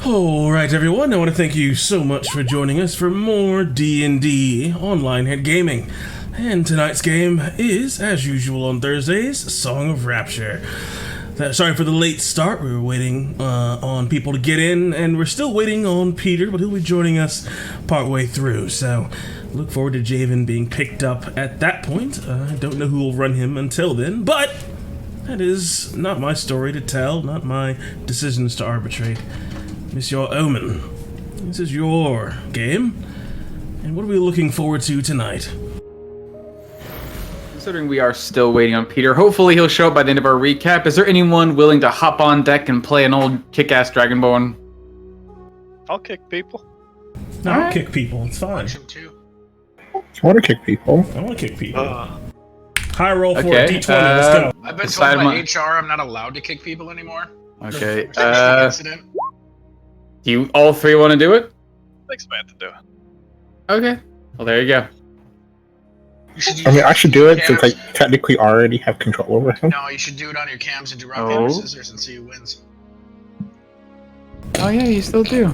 Alright everyone, I want to thank you so much for joining us for more D&D online head gaming. And tonight's game is, as usual on Thursdays, Song of Rapture. Sorry for the late start, we were waiting on people to get in, and we're still waiting on Peter, but he'll be joining us partway through, so look forward to Javen being picked up at that point. I don't know who will run him until then, but that is not my story to tell, not my decisions to arbitrate. Monsieur Omen, this is your game, and what are we looking forward to tonight? Considering we are still waiting on Peter, hopefully he'll show up by the end of our recap. Is there anyone willing to hop on deck and play an old kick-ass Dragonborn? I'll kick people. No, I'll kick people, it's fine. I want to kick people. I want to kick people. High roll for a D20, let's go. I've been told by HR I'm not allowed to kick people anymore. Okay, Incident. do you all three want to do it? Thanks, man, to do it. Okay, well there you go. I should do it since I technically already have control over him. No, you should do it on your cams and do rock, paper, scissors and see who wins. Oh yeah, you still do.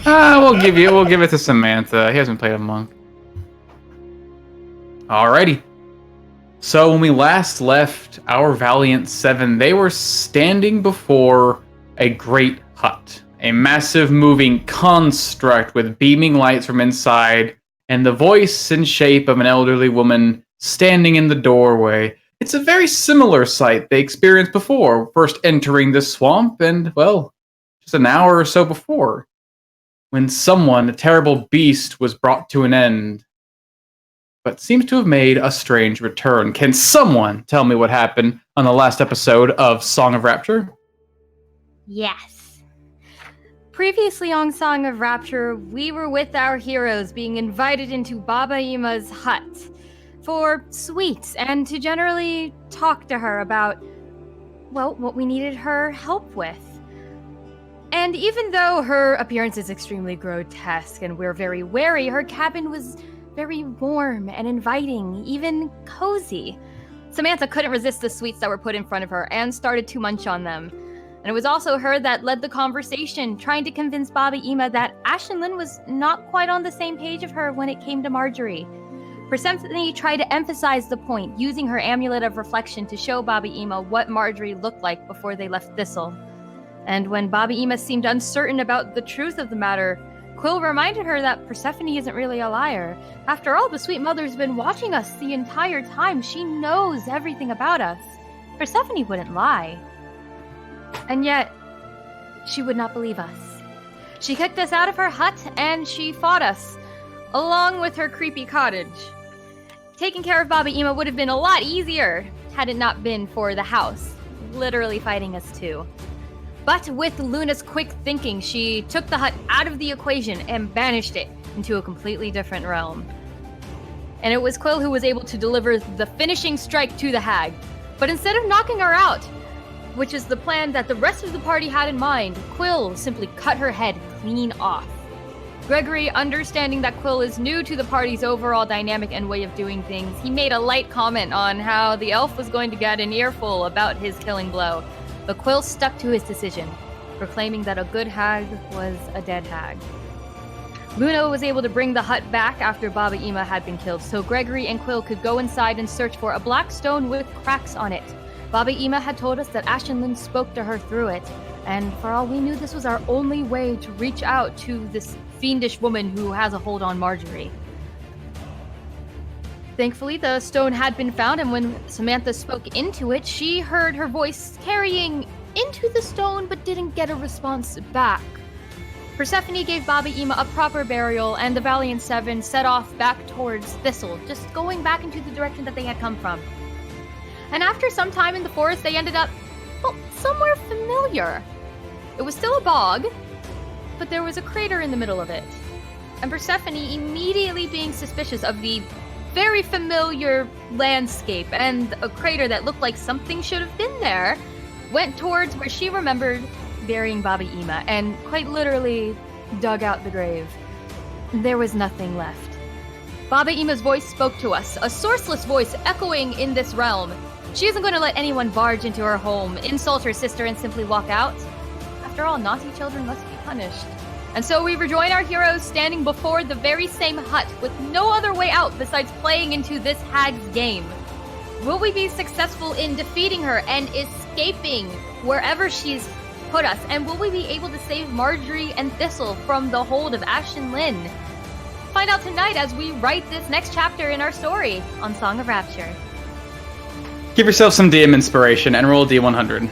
We'll give it to Samantha. He hasn't played a monk. Alrighty. So when we last left our Valiant 7, they were standing before a great hut. A massive moving construct with beaming lights from inside, and the voice and shape of an elderly woman standing in the doorway. It's a very similar sight they experienced before, first entering this swamp, and, well, just an hour or so before, when someone, a terrible beast, was brought to an end, but seems to have made a strange return. Can someone tell me what happened on the last episode of Song of Rapture? Yes. Previously on Song of Rapture, we were with our heroes being invited into Baba Ima's hut for sweets and to generally talk to her about, well, what we needed her help with. And even though her appearance is extremely grotesque and we're very wary, her cabin was very warm and inviting, even cozy. Samantha couldn't resist the sweets that were put in front of her and started to munch on them. And it was also her that led the conversation, trying to convince Baba Ima that Ashenlin was not quite on the same page of her when it came to Marjorie. Persephone tried to emphasize the point, using her amulet of reflection to show Baba Ima what Marjorie looked like before they left Thistle. And when Baba Ima seemed uncertain about the truth of the matter, Quill reminded her that Persephone isn't really a liar. After all, the Sweet Mother's been watching us the entire time. She knows everything about us. Persephone wouldn't lie. And yet, she would not believe us. She kicked us out of her hut, and she fought us, along with her creepy cottage. Taking care of Baba Ima would have been a lot easier, had it not been for the house, literally fighting us too. But with Luna's quick thinking, she took the hut out of the equation and banished it into a completely different realm. And it was Quill who was able to deliver the finishing strike to the hag. But instead of knocking her out, which is the plan that the rest of the party had in mind, Quill simply cut her head clean off. Gregory, understanding that Quill is new to the party's overall dynamic and way of doing things, he made a light comment on how the elf was going to get an earful about his killing blow. But Quill stuck to his decision, proclaiming that a good hag was a dead hag. Luna was able to bring the hut back after Baba Ima had been killed, so Gregory and Quill could go inside and search for a black stone with cracks on it. Baba Ima had told us that Ashenlin spoke to her through it, and for all we knew, this was our only way to reach out to this fiendish woman who has a hold on Marjorie. Thankfully, the stone had been found, and when Samantha spoke into it, she heard her voice carrying into the stone, but didn't get a response back. Persephone gave Baba Ima a proper burial, and the Valiant Seven set off back towards Thistle, just going back into the direction that they had come from. And after some time in the forest, they ended up, well, somewhere familiar. It was still a bog, but there was a crater in the middle of it. And Persephone, immediately being suspicious of the very familiar landscape and a crater that looked like something should have been there, went towards where she remembered burying Baba Ima and quite literally dug out the grave. There was nothing left. Baba Ima's voice spoke to us, a sourceless voice echoing in this realm. She isn't going to let anyone barge into her home, insult her sister, and simply walk out. After all, naughty children must be punished. And so we rejoin our heroes standing before the very same hut with no other way out besides playing into this Hags game. Will we be successful in defeating her and escaping wherever she's put us? And will we be able to save Marjorie and Thistle from the hold of Ash and Lynn? Find out tonight as we write this next chapter in our story on Song of Rapture. Give yourself some DM inspiration and roll a D100.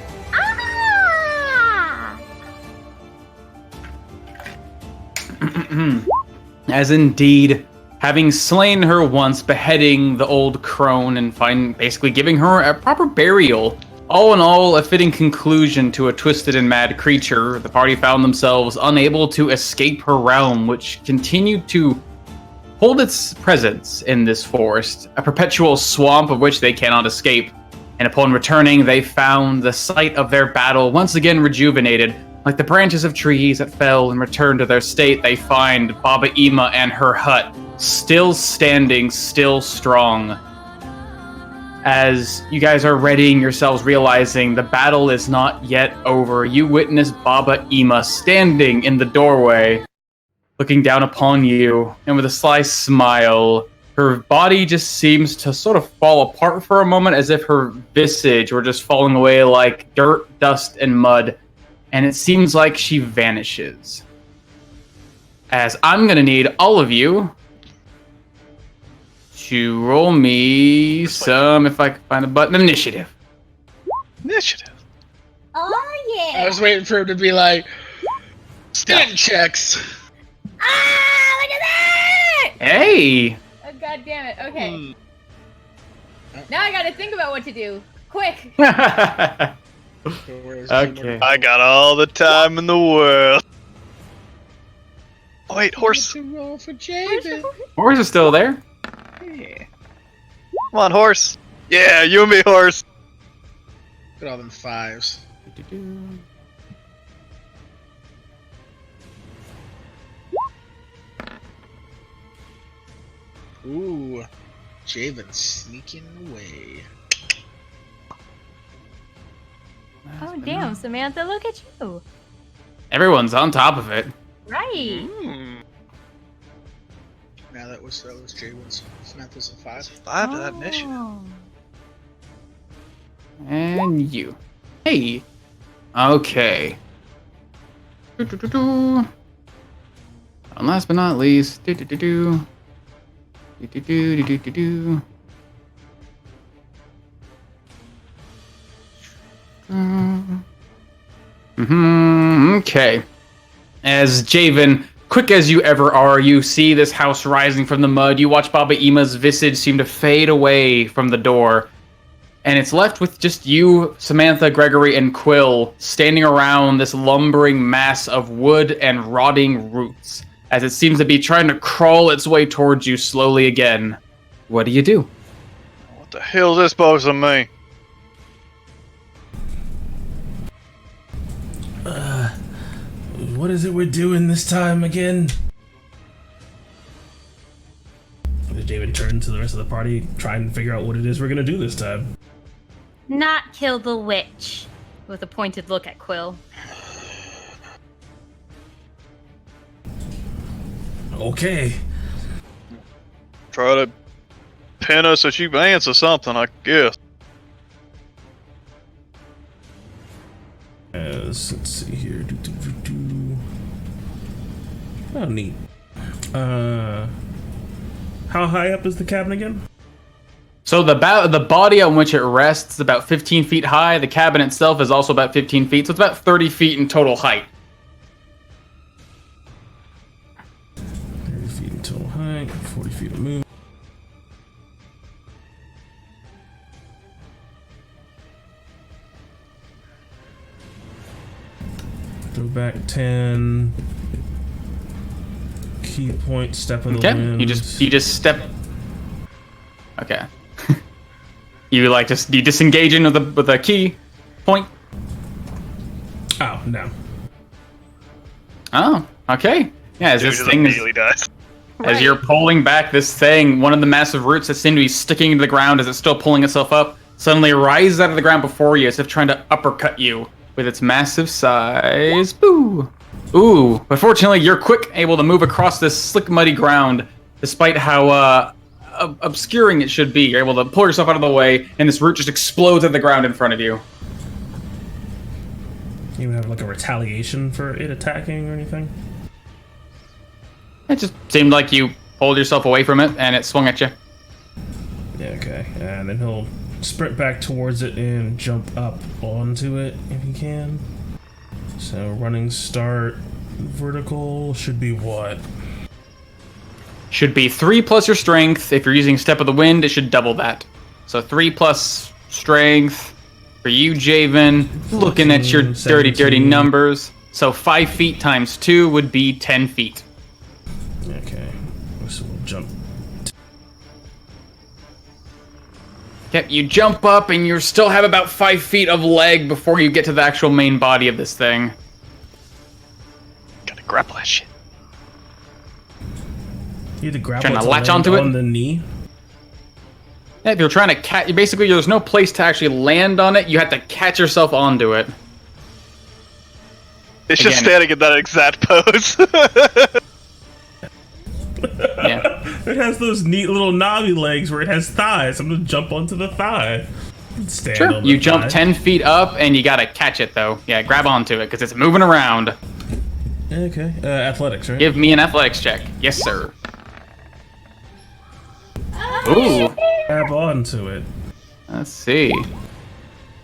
As indeed, having slain her once, beheading the old crone and basically giving her a proper burial. All in all, a fitting conclusion to a twisted and mad creature, the party found themselves unable to escape her realm, which continued to hold its presence in this forest, a perpetual swamp of which they cannot escape. And upon returning, they found the site of their battle once again rejuvenated. Like the branches of trees that fell and returned to their state, they find Baba Ima and her hut still standing, still strong. As you guys are readying yourselves, realizing the battle is not yet over, you witness Baba Ima standing in the doorway, looking down upon you, and with a sly smile, her body just seems to sort of fall apart for a moment, as if her visage were just falling away like dirt, dust, and mud. And it seems like she vanishes. As I'm gonna need all of you to roll me some, if I can find a button, initiative. Initiative. Oh yeah! I was waiting for him to be like, stand checks. Ah, look at that! Hey! Oh, God damn it. Okay. Now I gotta think about what to do. Quick! Okay. I got all the time in the world. Oh, wait, horse. Roll for Javen. Horse is still there. Yeah. Come on, horse. Yeah, you and me, horse. Look at all them fives. Ooh, Javen sneaking away. Oh, damn, Samantha, look at you. Everyone's on top of it. Right. Now that was Javen's. Samantha's a 5. 5 to that initiative. Oh. And you. Hey. Okay. And last but not least, Okay. As Javen, quick as you ever are, you see this house rising from the mud. You watch Baba Ima's visage seem to fade away from the door. And it's left with just you, Samantha, Gregory, and Quill standing around this lumbering mass of wood and rotting roots, as it seems to be trying to crawl its way towards you slowly again. What do you do? What the hell is this supposed to mean? What is it we're doing this time again? David turned to the rest of the party, trying to figure out what it is we're gonna do this time. Not kill the witch. With a pointed look at Quill. Okay. Try to pin us so she answer something, I guess. Let's see here. Oh, neat. How high up is the cabin again? So the body on which it rests is about 15 feet high. The cabin itself is also about 15 feet, so it's about 30 feet in total height. 30 feet in total height, 40 feet of move. Go back 10. Key point, step of the wind. You just step. Okay. You disengage in with a key point. Oh no. Oh, okay. Yeah, as this thing immediately dies. as you're pulling back this thing, one of the massive roots that seem to be sticking into the ground as it's still pulling itself up, suddenly rises out of the ground before you as if trying to uppercut you with its massive size. Boo! Ooh, but fortunately, you're quick, able to move across this slick, muddy ground, despite how obscuring it should be. You're able to pull yourself out of the way, and this root just explodes at the ground in front of you. You have like a retaliation for it attacking or anything? It just seemed like you pulled yourself away from it, and it swung at you. Yeah, okay. And then he'll sprint back towards it and jump up onto it if he can. So running start, vertical should be what? Should be 3 plus your strength. If you're using Step of the Wind, it should double that. So 3 plus strength for you, Javen. Looking at your 17. dirty numbers. So 5 feet times 2 would be 10 feet. Okay. So we'll jump. Yep, you jump up and you still have about 5 feet of leg before you get to the actual main body of this thing. Gotta grapple that shit. You have to grapple Trying to it latch land onto it? on the knee. Yeah, if you're trying to catch, basically there's no place to actually land on it. You have to catch yourself onto it. It's just Again. standing in that exact pose. Yeah. It has those neat little knobby legs where it has thighs. I'm gonna jump onto the thigh. Stand Sure. on the You jump thigh. 10 feet up and you gotta catch it though. Yeah, grab onto it because it's moving around. Okay. Athletics, right? Give me an athletics check. Yes, sir. Ooh. Grab onto it. Let's see.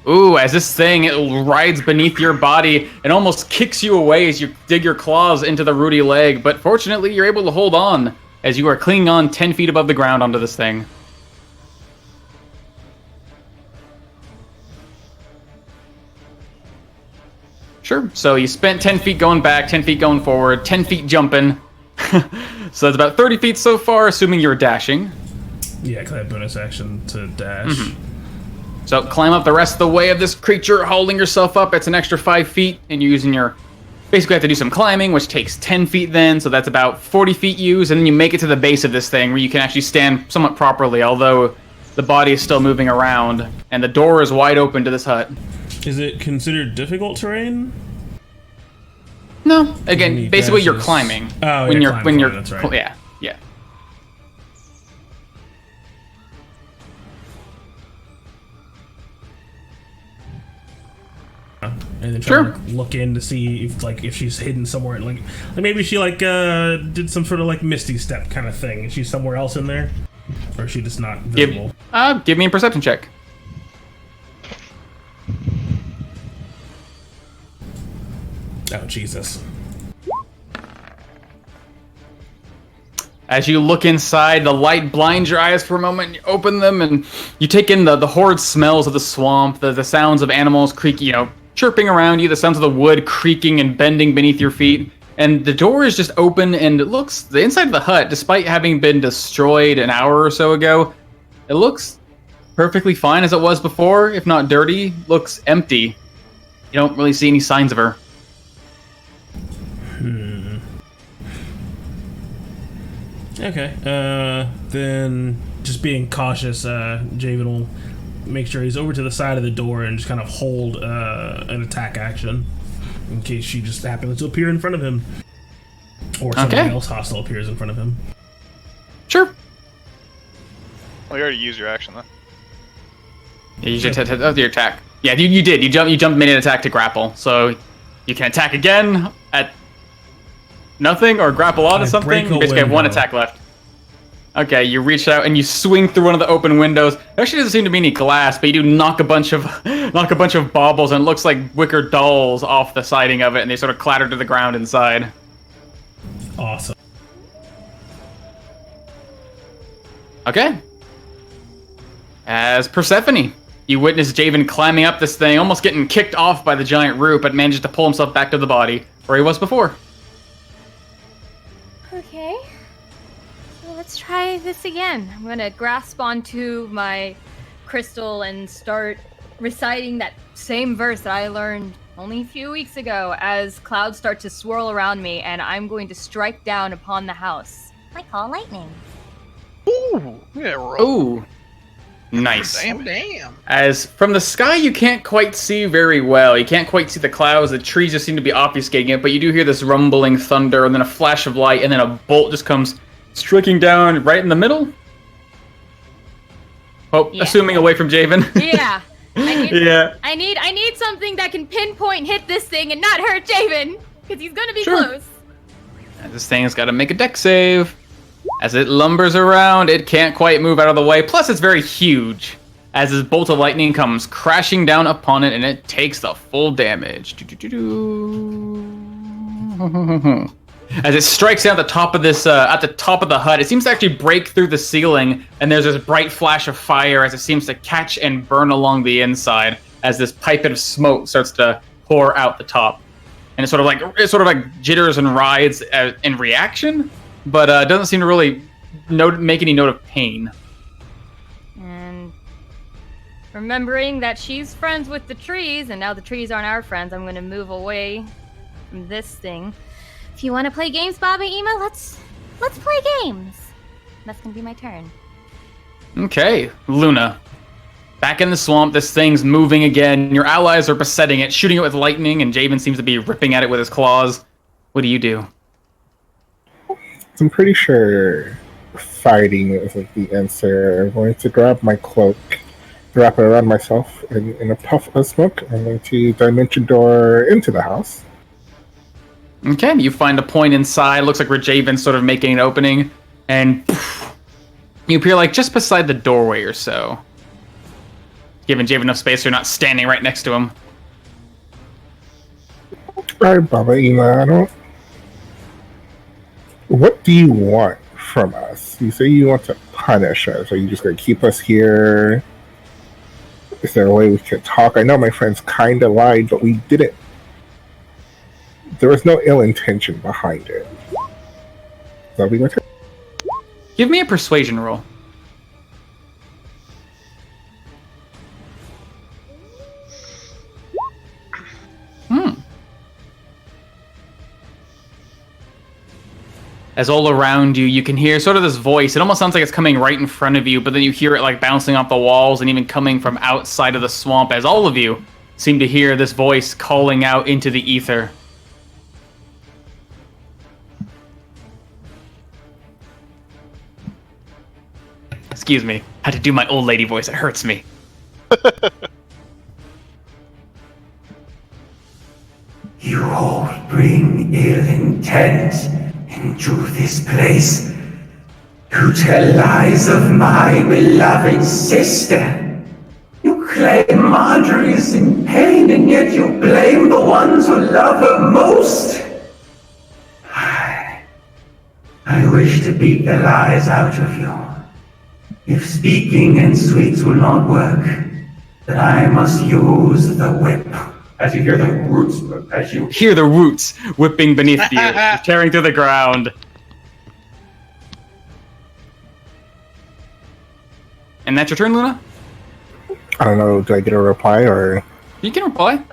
Ooh, as this thing it rides beneath your body, it almost kicks you away as you dig your claws into the rooty leg, but fortunately you're able to hold on as you are clinging on 10 feet above the ground onto this thing. Sure, so you spent 10 feet going back, 10 feet going forward, 10 feet jumping. So that's about 30 feet so far, assuming you're dashing. Yeah, because I have bonus action to dash. So climb up the rest of the way of this creature, holding yourself up. It's an extra 5 feet, and you're using your... Basically, have to do some climbing, which takes 10 feet then, so that's about 40 feet used, and then you make it to the base of this thing, where you can actually stand somewhat properly, although the body is still moving around, and the door is wide open to this hut. Is it considered difficult terrain? No, again, Any basically you're dashes? climbing. Oh, when yeah, you're climbing, that's right. Yeah, yeah. And then Sure. try to look in to see if she's hidden somewhere, and like maybe she did some sort of like Misty Step kind of thing, and she's somewhere else in there, or is she just not visible? Give me a perception check. Oh Jesus! As you look inside, the light blinds your eyes for a moment, you open them, and you take in the horrid smells of the swamp, the sounds of animals creaking, chirping around you, the sounds of the wood creaking and bending beneath your feet. And the door is just open, and it looks, the inside of the hut, despite having been destroyed an hour or so ago, it looks perfectly fine as it was before, if not dirty, looks empty. You don't really see any signs of her. Okay. Then just being cautious, Javen will make sure he's over to the side of the door and just kind of hold an attack action in case she just happens to appear in front of him, or something Okay. else hostile appears in front of him. Sure. Well, you already used your action, though. Yeah, you should your attack. Yeah, you did. You jumped made an attack to grapple, so you can attack again at nothing or grapple onto I something. break a You basically have one window. attack left. Okay, you reach out and you swing through one of the open windows. There actually doesn't seem to be any glass, but you do knock a bunch of baubles, and it looks like wicker dolls off the siding of it, and they sort of clatter to the ground inside. Awesome. Okay. As Persephone, you witness Javen climbing up this thing, almost getting kicked off by the giant root, but manages to pull himself back to the body where he was before. Okay. So let's try this again. I'm gonna grasp onto my crystal and start reciting that same verse that I learned only a few weeks ago as clouds start to swirl around me, and I'm going to strike down upon the house. I call lightning. Ooh, yeah, roll. Ooh. Nice. Damn. As from the sky, you can't quite see very well. You can't quite see the clouds. The trees just seem to be obfuscating it, but you do hear this rumbling thunder, and then a flash of light, and then a bolt just comes striking down right in the middle. Oh, Yeah. assuming away from Javen. Yeah. Yeah. I need something that can pinpoint hit this thing and not hurt Javen, because he's gonna be Sure. close. This thing's got to make a dex save. As it lumbers around, it can't quite move out of the way. Plus, it's very huge. As this bolt of lightning comes crashing down upon it, and it takes the full damage. As it strikes down at the top of this, at the top of the hut, it seems to actually break through the ceiling, and there's this bright flash of fire as it seems to catch and burn along the inside. As this pipette of smoke starts to pour out the top, and it sort of like jitters and writhes in reaction. But doesn't seem to really make any note of pain. And remembering that she's friends with the trees, and now the trees aren't our friends, I'm gonna move away from this thing. If you want to play games, Baba Ema, let's play games. That's gonna be my turn. Okay, Luna. Back in the swamp, this thing's moving again. Your allies are besetting it, shooting it with lightning, and Javen seems to be ripping at it with his claws. What do you do? I'm pretty sure fighting is like the answer. I'm going to grab my cloak, wrap it around myself in a puff of smoke. I'm going to dimension door into the house. Okay, you find a point inside. Looks like where Javen's sort of making an opening, and poof, you appear like just beside the doorway or so. Giving Javen enough space so you're not standing right next to him. Alright, Baba Ema, what do you want from us? You say you want to punish us. Are you just going to keep us here? Is there a way we can talk? I know my friends kind of lied, but we didn't. There was no ill intention behind it. That'll be my turn. Give me a persuasion roll. As all around you, you can hear sort of this voice. It almost sounds like it's coming right in front of you, but then you hear it like bouncing off the walls and even coming from outside of the swamp, as all of you seem to hear this voice calling out into the ether. Excuse me. Had to do my old lady voice. It hurts me. You all bring ill intent into this place to tell lies of my beloved sister. You claim Marjorie is in pain, and yet you blame the ones who love her most. I wish to beat the lies out of you. If speaking and sweets will not work, then I must use the whip. As you hear the roots, Whipping beneath you, tearing through the ground. And that's your turn, Luna? I don't know, do I get a reply or... You can reply.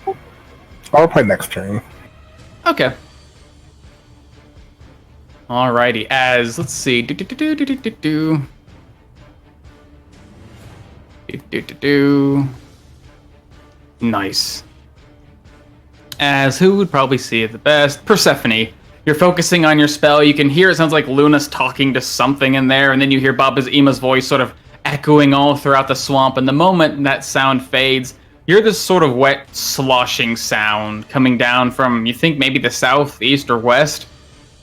I'll reply next turn. Okay. Alrighty, as, let's see, Nice. As who would probably see it the best? Persephone. You're focusing on your spell. You can hear it sounds like Luna's talking to something in there, and then you hear Ema's voice sort of echoing all throughout the swamp. And the moment that sound fades, you hear this sort of wet, sloshing sound coming down from, you think maybe the south, east, or west.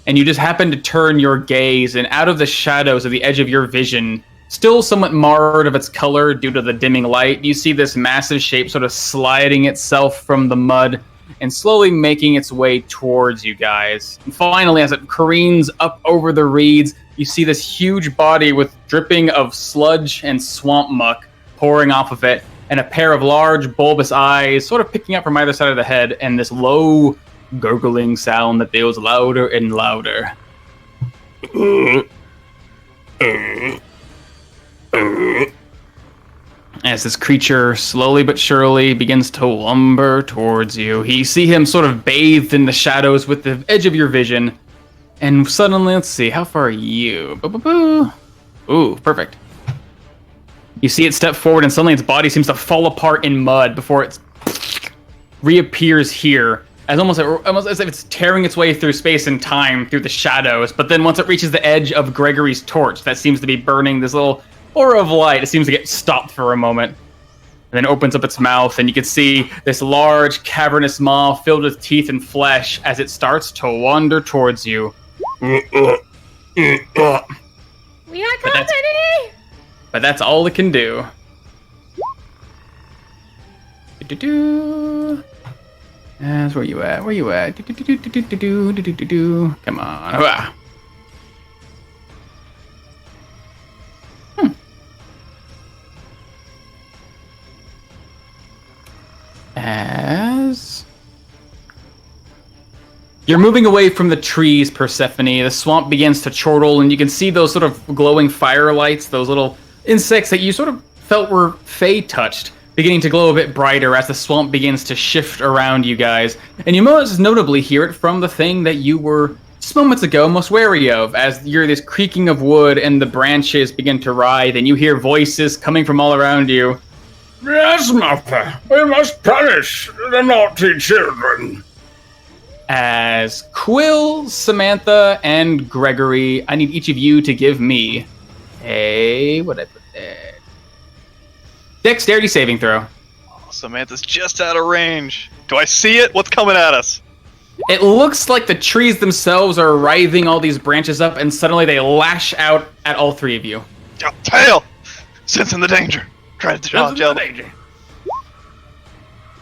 And you just happen to turn your gaze, and out of the shadows of the edge of your vision, still somewhat marred of its color due to the dimming light, you see this massive shape sort of sliding itself from the mud and slowly making its way towards you guys. And finally, as it careens up over the reeds, you see this huge body with dripping of sludge and swamp muck pouring off of it, and a pair of large bulbous eyes sort of picking up from either side of the head, and this low gurgling sound that builds louder and louder. As this creature slowly but surely begins to lumber towards you, you see him sort of bathed in the shadows with the edge of your vision, And suddenly, let's see, how far are you? Boo-boo-boo. Ooh, perfect. You see it step forward, and suddenly its body seems to fall apart in mud before it reappears here, as almost as if it's tearing its way through space and time through the shadows. But then once it reaches the edge of Gregory's torch that seems to be burning this little aura of light, it seems to get stopped for a moment. And then opens up its mouth, and you can see this large, cavernous maw filled with teeth and flesh as it starts to wander towards you. We got company! But that's all it can do. Do-do-do. That's where you at? Where you at? Do-do-do-do-do-do-do-do-do. Come on. Hooah. As you're moving away from the trees, Persephone, the swamp begins to chortle, and you can see those sort of glowing firelights, those little insects that you sort of felt were Fey touched, beginning to glow a bit brighter as the swamp begins to shift around you guys. And you most notably hear it from the thing that you were just moments ago most wary of, as you hear this creaking of wood and the branches begin to writhe, and you hear voices coming from all around you. Yes, mother. We must punish the naughty children. As Quill, Samantha, and Gregory, I need each of you to give me a... what did I put there? Dexterity saving throw. Oh, Samantha's just out of range. Do I see it? What's coming at us? It looks like the trees themselves are writhing all these branches up, and suddenly they lash out at all three of you. Tail! Sensing the danger. Trying to dodge out.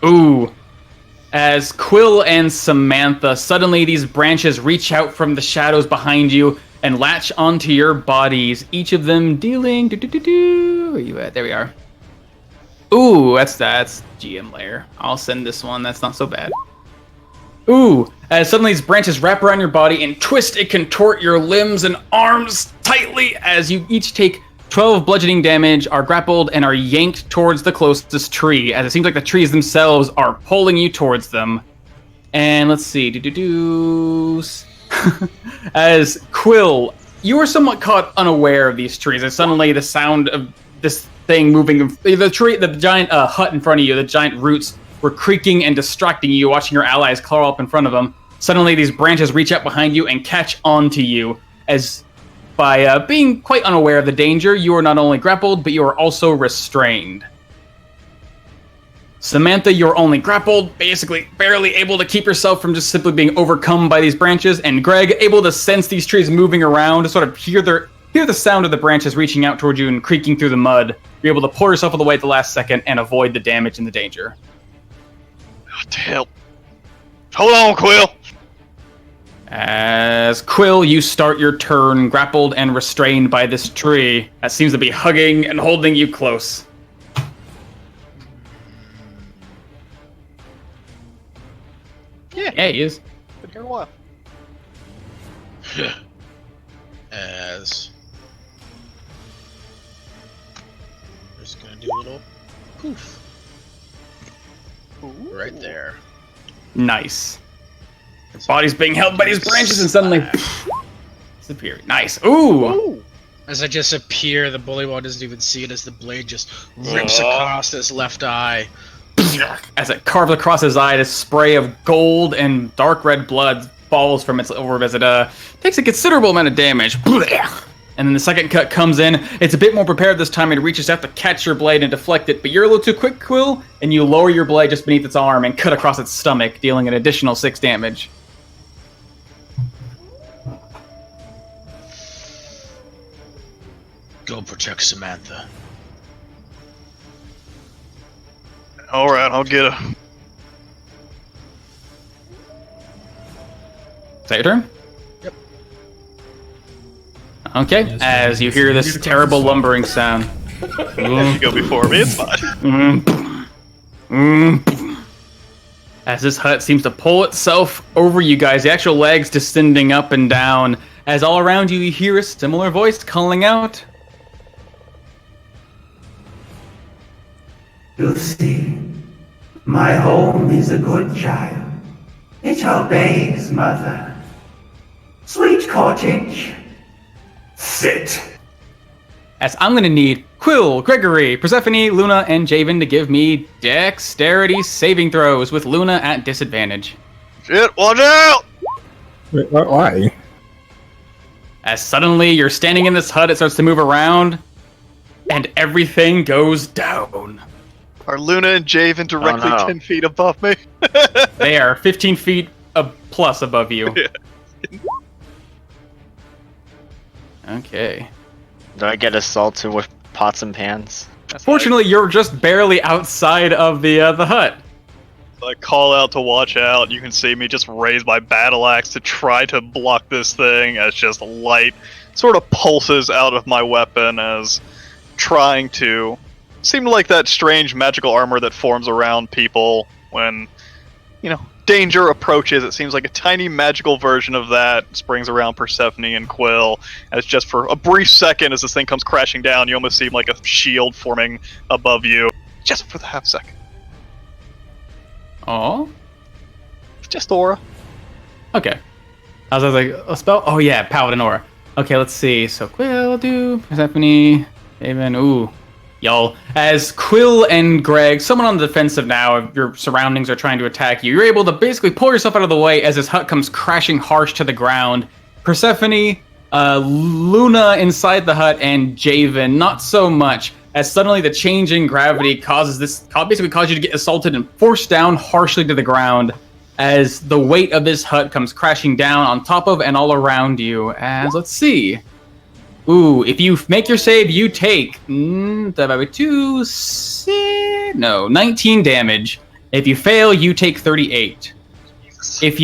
Ooh. As Quill and Samantha, suddenly these branches reach out from the shadows behind you and latch onto your bodies, each of them dealing... Where are you at? There we are. Ooh, that's GM layer. I'll send this one. That's not so bad. Ooh, as suddenly these branches wrap around your body and twist and contort your limbs and arms tightly as you each take 12 bludgeoning damage, are grappled, and are yanked towards the closest tree, as it seems like the trees themselves are pulling you towards them. And let's see, as Quill, you are somewhat caught unaware of these trees, as suddenly the sound of this thing moving, the giant hut in front of you, the giant roots were creaking and distracting you, watching your allies claw up in front of them. Suddenly these branches reach out behind you and catch onto you, as by being quite unaware of the danger, you are not only grappled, but you are also restrained. Samantha, you're only grappled, basically barely able to keep yourself from just simply being overcome by these branches, and Greg, able to sense these trees moving around, to sort of hear the sound of the branches reaching out towards you and creaking through the mud. You're able to pull yourself out of the way at the last second and avoid the damage and the danger. What the hell? Hold on, Quill! As Quill, you start your turn grappled and restrained by this tree that seems to be hugging and holding you close. Yeah, he is. Been here a while. As just gonna do a little poof right there. Nice. His body's being held by these branches and suddenly disappear. Nice. Ooh. As I just appear, the bullywug doesn't even see it as the blade just rips across his left eye. As it carves across his eye, this spray of gold and dark red blood falls from its orb as it takes a considerable amount of damage. And then the second cut comes in. It's a bit more prepared this time. It reaches out to catch your blade and deflect it, but you're a little too quick, Quill, and you lower your blade just beneath its arm and cut across its stomach, dealing an additional 6 damage. Go protect Samantha. Alright, I'll get her. Is that your turn? Yep. Okay, Yes, as you hear this terrible lumbering sound. You go before me, it's fine. As this hut seems to pull itself over you guys, the actual legs descending up and down, as all around you hear a similar voice calling out. Lucy, my home is a good child. It obeys mother. Sweet cottage. Sit. As I'm gonna need Quill, Gregory, Persephone, Luna, and Javen to give me dexterity saving throws with Luna at disadvantage. Shit, watch out! Wait, why? As suddenly you're standing in this hut, it starts to move around, and everything goes down. Are Luna and Javen directly 10 feet above me? They are 15 feet plus above you. Yeah. Okay. Do I get assaulted with pots and pans? Fortunately, you're just barely outside of the hut. I call out to watch out. You can see me just raise my battle axe to try to block this thing as just light sort of pulses out of my weapon as trying to seem like that strange magical armor that forms around people when, danger approaches. It seems like a tiny magical version of that springs around Persephone and Quill. And it's just for a brief second as this thing comes crashing down, you almost seem like a shield forming above you. Just for the half second. Oh? Just aura. Okay. I was like, a spell? Oh yeah, Paladin Aura. Okay, let's see. So Quill, Persephone, Haven, ooh. Y'all, as Quill and Greg, someone on the defensive now, if your surroundings are trying to attack you, you're able to basically pull yourself out of the way as this hut comes crashing harsh to the ground. Persephone, Luna inside the hut, and Javen, not so much, as suddenly the change in gravity basically causes you to get assaulted and forced down harshly to the ground as the weight of this hut comes crashing down on top of and all around you. As, let's see. Ooh, if you make your save, you take 19 damage. If you fail, you take 38. Jesus. If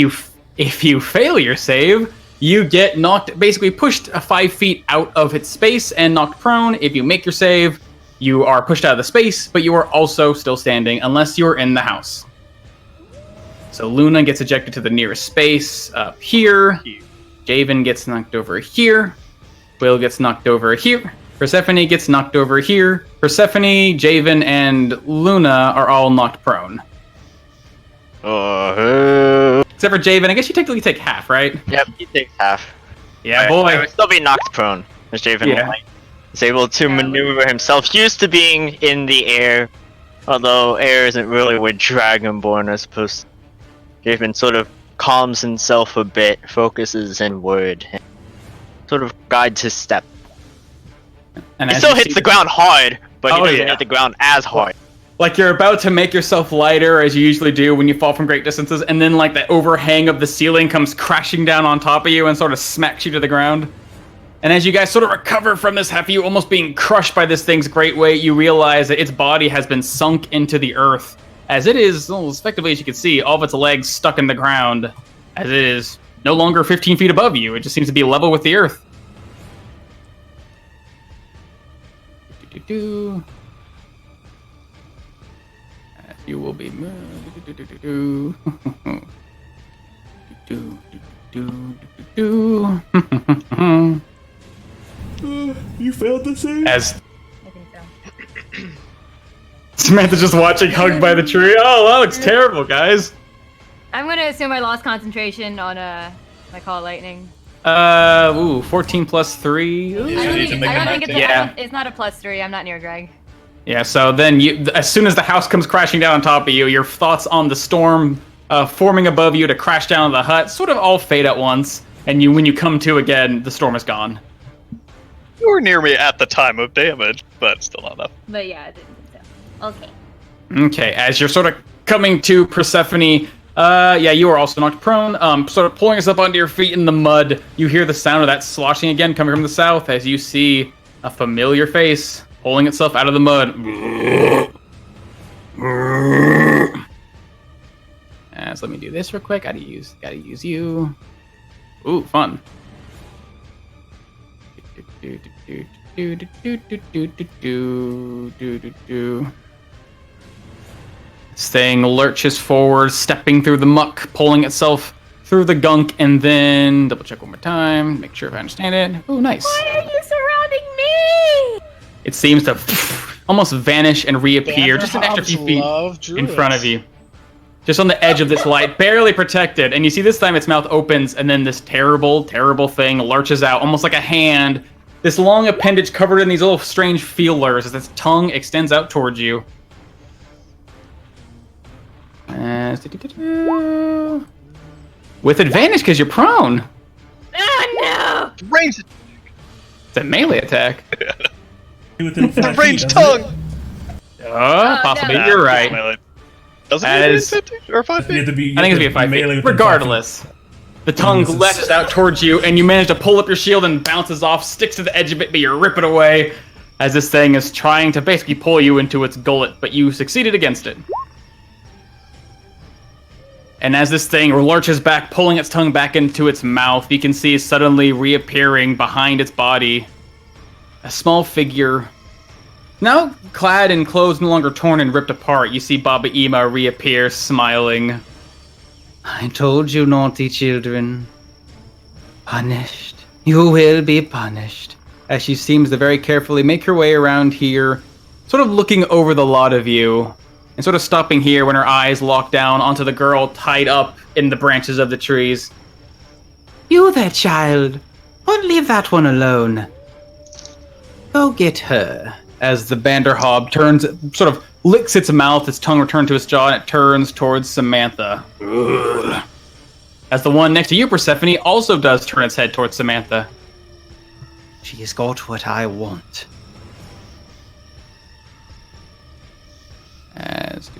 you fail your save, you get basically pushed 5 feet out of its space and knocked prone. If you make your save, you are pushed out of the space, but you are also still standing unless you're in the house. So Luna gets ejected to the nearest space up here. Javen gets knocked over here. Will gets knocked over here. Persephone gets knocked over here. Persephone, Javen, and Luna are all knocked prone. Except for Javen, I guess you technically take half, right? Yep, he takes half. Yeah, I boy. would still be knocked prone, as Javen is able to maneuver himself, used to being in the air. Although air isn't really where Dragonborn are supposed to. Javen sort of calms himself a bit, focuses inward, and sort of guides his step. And he still hits the ground hard, but he doesn't hit the ground as hard. Like you're about to make yourself lighter, as you usually do when you fall from great distances, and then like the overhang of the ceiling comes crashing down on top of you and sort of smacks you to the ground. And as you guys sort of recover from this, after you almost being crushed by this thing's great weight, you realize that its body has been sunk into the earth, as it is, well, effectively as you can see, all of its legs stuck in the ground, as it is no longer 15 feet above you. It just seems to be level with the earth. As you will be You failed the save? As I think so. Samantha's just watching hugged by the tree. Oh, that looks terrible, guys. I'm gonna assume I lost concentration on my call lightning. 14 plus 3. Ooh. I don't think it's Yeah. it's not a +3. I'm not near Greg. Yeah, so then as soon as the house comes crashing down on top of you, your thoughts on the storm forming above you to crash down on the hut sort of all fade at once, and when you come to again, the storm is gone. You were near me at the time of damage, but still not enough. But yeah, I didn't think so. Okay. Okay, as you're sort of coming to Persephone, you are also knocked prone. Sort of pulling yourself onto your feet in the mud, you hear the sound of that sloshing again coming from the south as you see a familiar face pulling itself out of the mud. So let me do this real quick. Gotta use you. Ooh, fun. This thing lurches forward, stepping through the muck, pulling itself through the gunk, and then double check one more time, make sure if I understand it. Oh, nice. Why are you surrounding me? It seems to almost vanish and reappear just an extra few feet in front of you. just on the edge of this light, barely protected. And you see this time its mouth opens, and then this terrible, terrible thing lurches out, almost like a hand. This long appendage covered in these little strange feelers as its tongue extends out towards you. With advantage because you're prone. Oh no! Range. It's a melee attack. Within 5 feet, Range doesn't tongue. Possibly. no. You're right. Melee. Does it need 50 or 5 You have feet? to be, I think it's gonna be 5 melee feet. within 5 feet. Regardless, the tongue this is- lashes out towards you, and you manage to pull up your shield and bounces off, sticks to the edge of it, but you rip it away as this thing is trying to basically pull you into its gullet, but you succeeded against it. And as this thing lurches back, pulling its tongue back into its mouth, you can see suddenly reappearing behind its body a small figure. Now clad in clothes no longer torn and ripped apart, you see Baba Ima reappear, smiling. I told you, naughty children. Punished. You will be punished. As she seems to very carefully make her way around here, sort of looking over the lot of you, and sort of stopping here when her eyes lock down onto the girl tied up in the branches of the trees. You there, child. Don't leave that one alone. Go get her. As the Vanderhob turns, sort of licks its mouth, its tongue returned to its jaw, and it turns towards Samantha. Ugh. As the one next to you, Persephone, also does turn its head towards Samantha. She's got what I want. As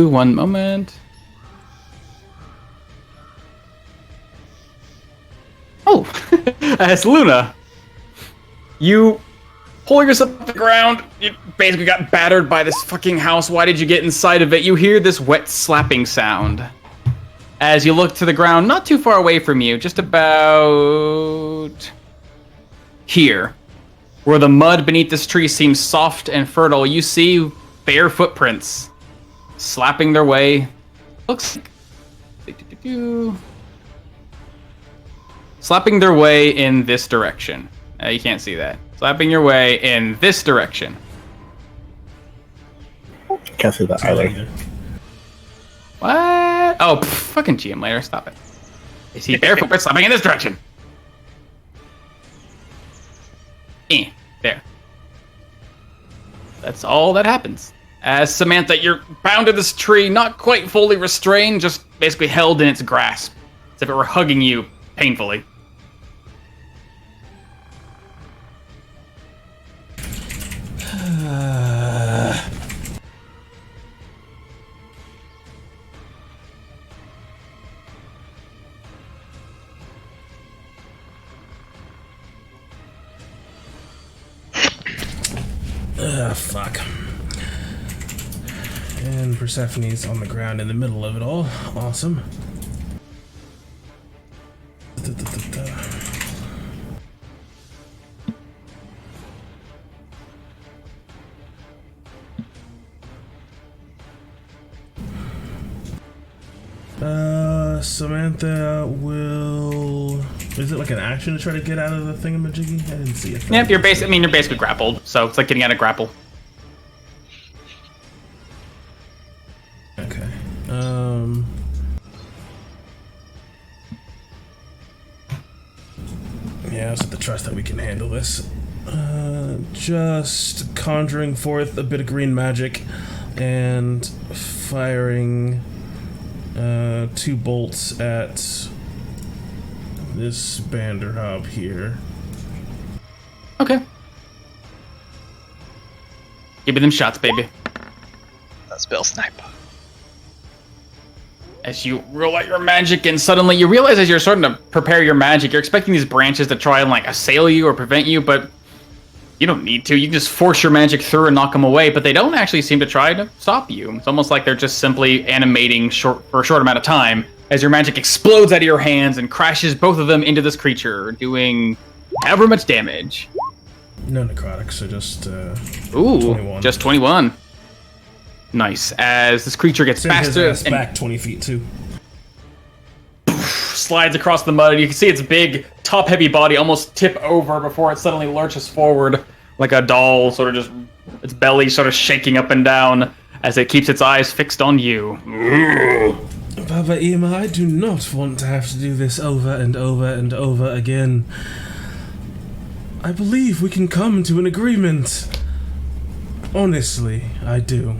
one moment. Oh, as Luna, you pull yourself off the ground. You basically got battered by this fucking house. Why did you get inside of it? You hear this wet slapping sound as you look to the ground, not too far away from you, just about here, where the mud beneath this tree seems soft and fertile. You see bare footprints slapping their way. Looks like slapping their way in this direction. You can't see that. Slapping your way in this direction. Can't see that either. What? Oh, fucking GM later. Stop it. You see barefoot but slapping in this direction. There. That's all that happens. As Samantha, you're bound to this tree, not quite fully restrained, just basically held in its grasp, as if it were hugging you painfully. Fuck. And Persephone's on the ground in the middle of it all. Awesome. Samantha will... Is it like an action to try to get out of the thingamajiggy? I didn't see it. Yep, you're basically grappled, so it's like getting out of grapple. Okay. Yeah, I also have to trust that we can handle this. Just conjuring forth a bit of green magic and firing 2 bolts at this Vanderhob here. Okay. Give me them shots, baby. That spell sniper. As you roll out your magic, and suddenly you realize as you're starting to prepare your magic, you're expecting these branches to try and like assail you or prevent you, but you don't need to. You can just force your magic through and knock them away, but they don't actually seem to try to stop you. It's almost like they're just simply animating for a short amount of time as your magic explodes out of your hands and crashes both of them into this creature, doing however much damage. No necrotics, so just Ooh, 21. Just 21. Nice. As this creature gets Send his faster ass and back 20 feet too. slides across the mud, and you can see its big, top-heavy body almost tip over before it suddenly lurches forward, like a doll, sort of just its belly sort of shaking up and down as it keeps its eyes fixed on you. Baba Ima, I do not want to have to do this over and over and over again. I believe we can come to an agreement. Honestly, I do.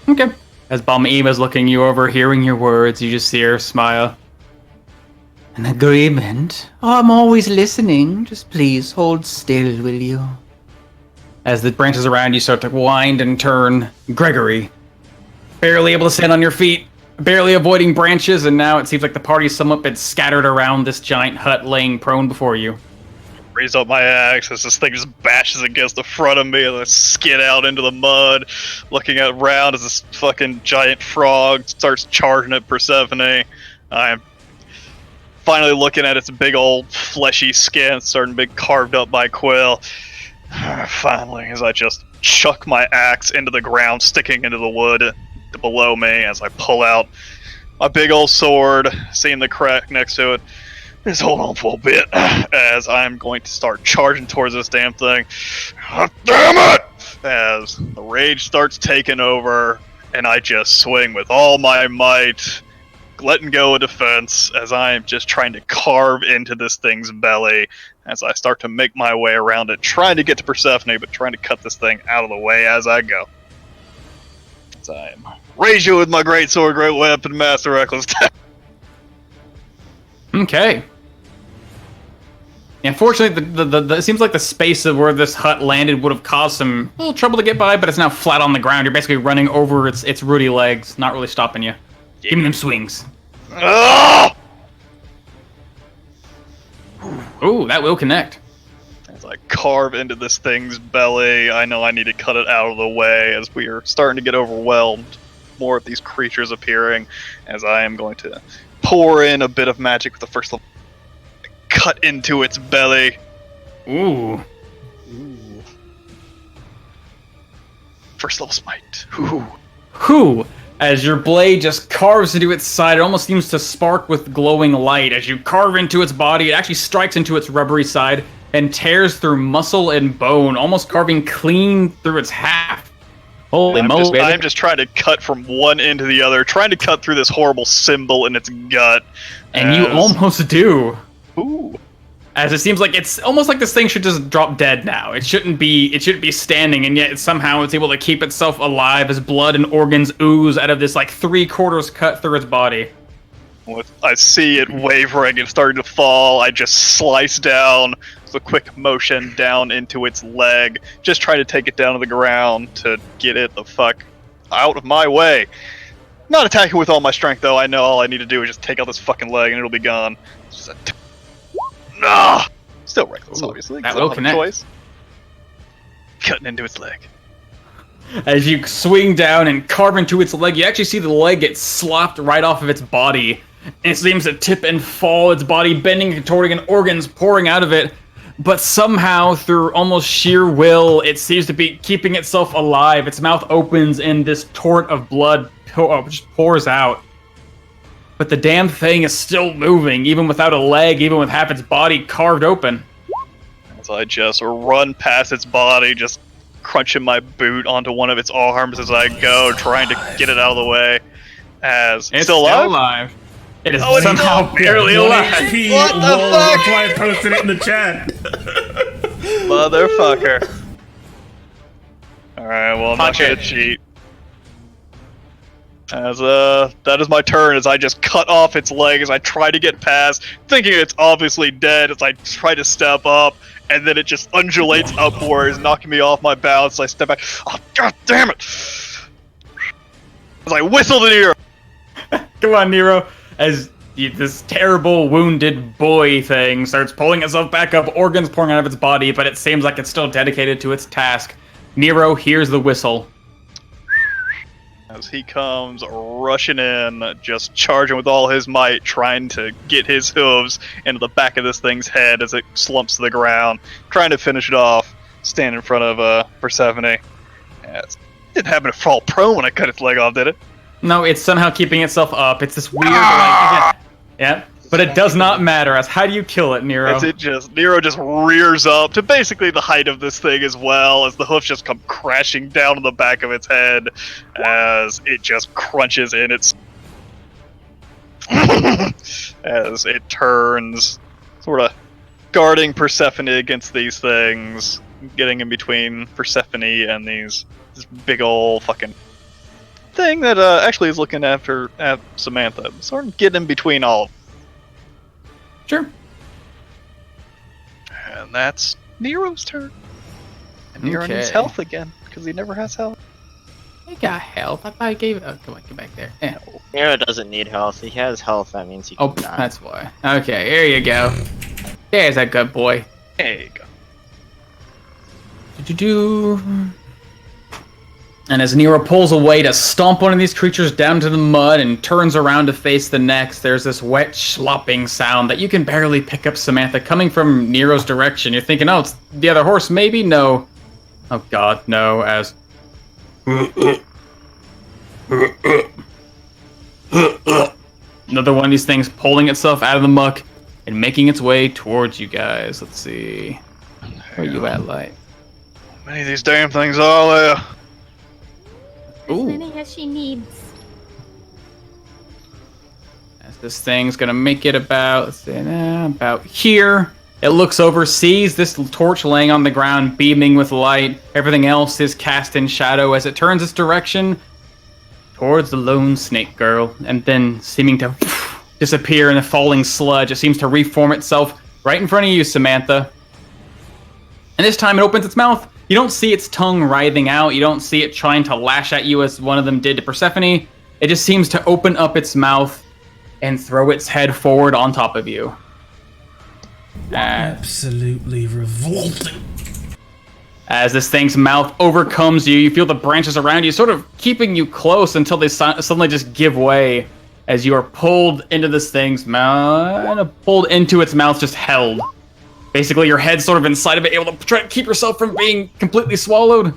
Okay. As Baba Ima's looking you over, hearing your words, you just see her smile. An agreement? Oh, I'm always listening. Just please hold still, will you? As the branches around you start to wind and turn, Gregory, barely able to stand on your feet, barely avoiding branches, and now it seems like the party's somewhat been scattered around this giant hut laying prone before you. Raise up my axe as this thing just bashes against the front of me and I skid out into the mud, looking around as this fucking giant frog starts charging at Persephone. I'm finally looking at its big old fleshy skin starting to be carved up by Quill. Finally, as I just chuck my axe into the ground, sticking into the wood below me as I pull out my big old sword, seeing the crack next to it. Just hold on for a bit as I'm going to start charging towards this damn thing. Oh, damn it! As the rage starts taking over and I just swing with all my might, letting go of defense as I am just trying to carve into this thing's belly as I start to make my way around it, trying to get to Persephone, but trying to cut this thing out of the way as I go. As I am raging with my great sword, great weapon, master reckless. Okay. Unfortunately, it seems like the space of where this hut landed would have caused some little trouble to get by, but it's now flat on the ground. You're basically running over its rooty legs, not really stopping you. Give me them swings. Ah! Ooh, that will connect. As I carve into this thing's belly, I know I need to cut it out of the way as we are starting to get overwhelmed. More of these creatures appearing, as I am going to pour in a bit of magic with the first level. Cut into its belly. Ooh. First level smite. Ooh. Whew. As your blade just carves into its side, it almost seems to spark with glowing light. As you carve into its body, it actually strikes into its rubbery side and tears through muscle and bone, almost carving clean through its half. Holy moly. I'm just trying to cut from one end to the other, trying to cut through this horrible symbol in its gut. And you almost do. Ooh. As it seems like it's almost like this thing should just drop dead now. It shouldn't be standing, and yet somehow it's able to keep itself alive as blood and organs ooze out of this like 3/4 cut through its body. I see it wavering and starting to fall. I just slice down with a quick motion down into its leg, just trying to take it down to the ground to get it the fuck out of my way. Not attacking with all my strength though. I know all I need to do is just take out this fucking leg and it'll be gone. It's just a nah! Still reckless, obviously. That will connect. Choice. Cutting into its leg. As you swing down and carve into its leg, you actually see the leg get slopped right off of its body. And it seems to tip and fall, its body bending and contorting and organs pouring out of it. But somehow, through almost sheer will, it seems to be keeping itself alive. Its mouth opens and this torrent of blood just pours out. But the damn thing is still moving, even without a leg, even with half its body carved open. As I just run past its body, just crunching my boot onto one of its arms as I go, trying to get it out of the way. As It's still alive? It is it's somehow still barely alive. What the fuck? That's why I posted it in the chat. Motherfucker. Alright, well, I'm not Punch gonna it. cheat. As that is my turn as I just cut off its leg as I try to get past, thinking it's obviously dead as I try to step up, and then it just undulates upwards, knocking me off my balance. I step back. Oh, god damn it! As I whistle to Nero. Come on, Nero. As this terrible wounded boy thing starts pulling itself back up, organs pouring out of its body, but it seems like it's still dedicated to its task. Nero hears the whistle. As he comes rushing in, just charging with all his might, trying to get his hooves into the back of this thing's head as it slumps to the ground, trying to finish it off, stand in front of Persephone. Yes. It didn't happen to fall prone when I cut its leg off, did it? No, it's somehow keeping itself up. It's this weird, like, Yep. But it does not matter. As how do you kill it, Nero? Nero just rears up to basically the height of this thing as well, as the hoofs just come crashing down on the back of its head as it just crunches in its as it turns, sort of guarding Persephone against these things, getting in between Persephone and this big ol' fucking thing that actually is looking at Samantha. Sort of get in between all of them. Sure. And that's Nero's turn. And Nero needs health again, because he never has health. He got health. I thought I gave it. Oh, come on, get back there. Yeah. Nero doesn't need health. He has health. That means he can die. That's why. Okay, here you go. There's that good boy. There you go. Do-do-do. And as Nero pulls away to stomp one of these creatures down to the mud and turns around to face the next, there's this wet slopping sound that you can barely pick up, Samantha, coming from Nero's direction. You're thinking, oh, it's the other horse, maybe? No. Oh god, no, as... Another one of these things pulling itself out of the muck and making its way towards you guys. Let's see. Where you at, Light? How many of these damn things are there? As many as she needs. As this thing's gonna make it about, let's see, about here. It looks over, sees this torch laying on the ground, beaming with light. Everything else is cast in shadow as it turns its direction towards the lone snake girl, and then seeming to disappear in the falling sludge. It seems to reform itself right in front of you, Samantha. And this time it opens its mouth. You don't see its tongue writhing out. You don't see it trying to lash at you as one of them did to Persephone. It just seems to open up its mouth and throw its head forward on top of you. Absolutely revolting. As this thing's mouth overcomes you, you feel the branches around you sort of keeping you close until they suddenly just give way as you are pulled into this thing's mouth, pulled into its mouth, just held. Basically, your head's sort of inside of it, able to try to keep yourself from being completely swallowed.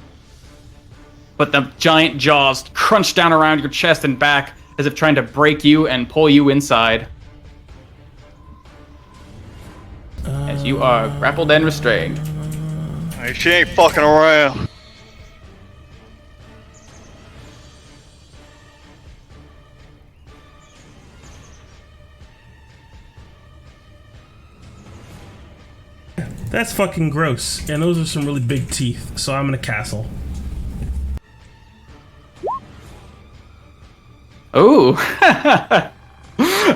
But the giant jaws crunch down around your chest and back as if trying to break you and pull you inside. As you are grappled and restrained. Hey, she ain't fucking around. That's fucking gross. And those are some really big teeth, so I'm gonna castle. Ooh.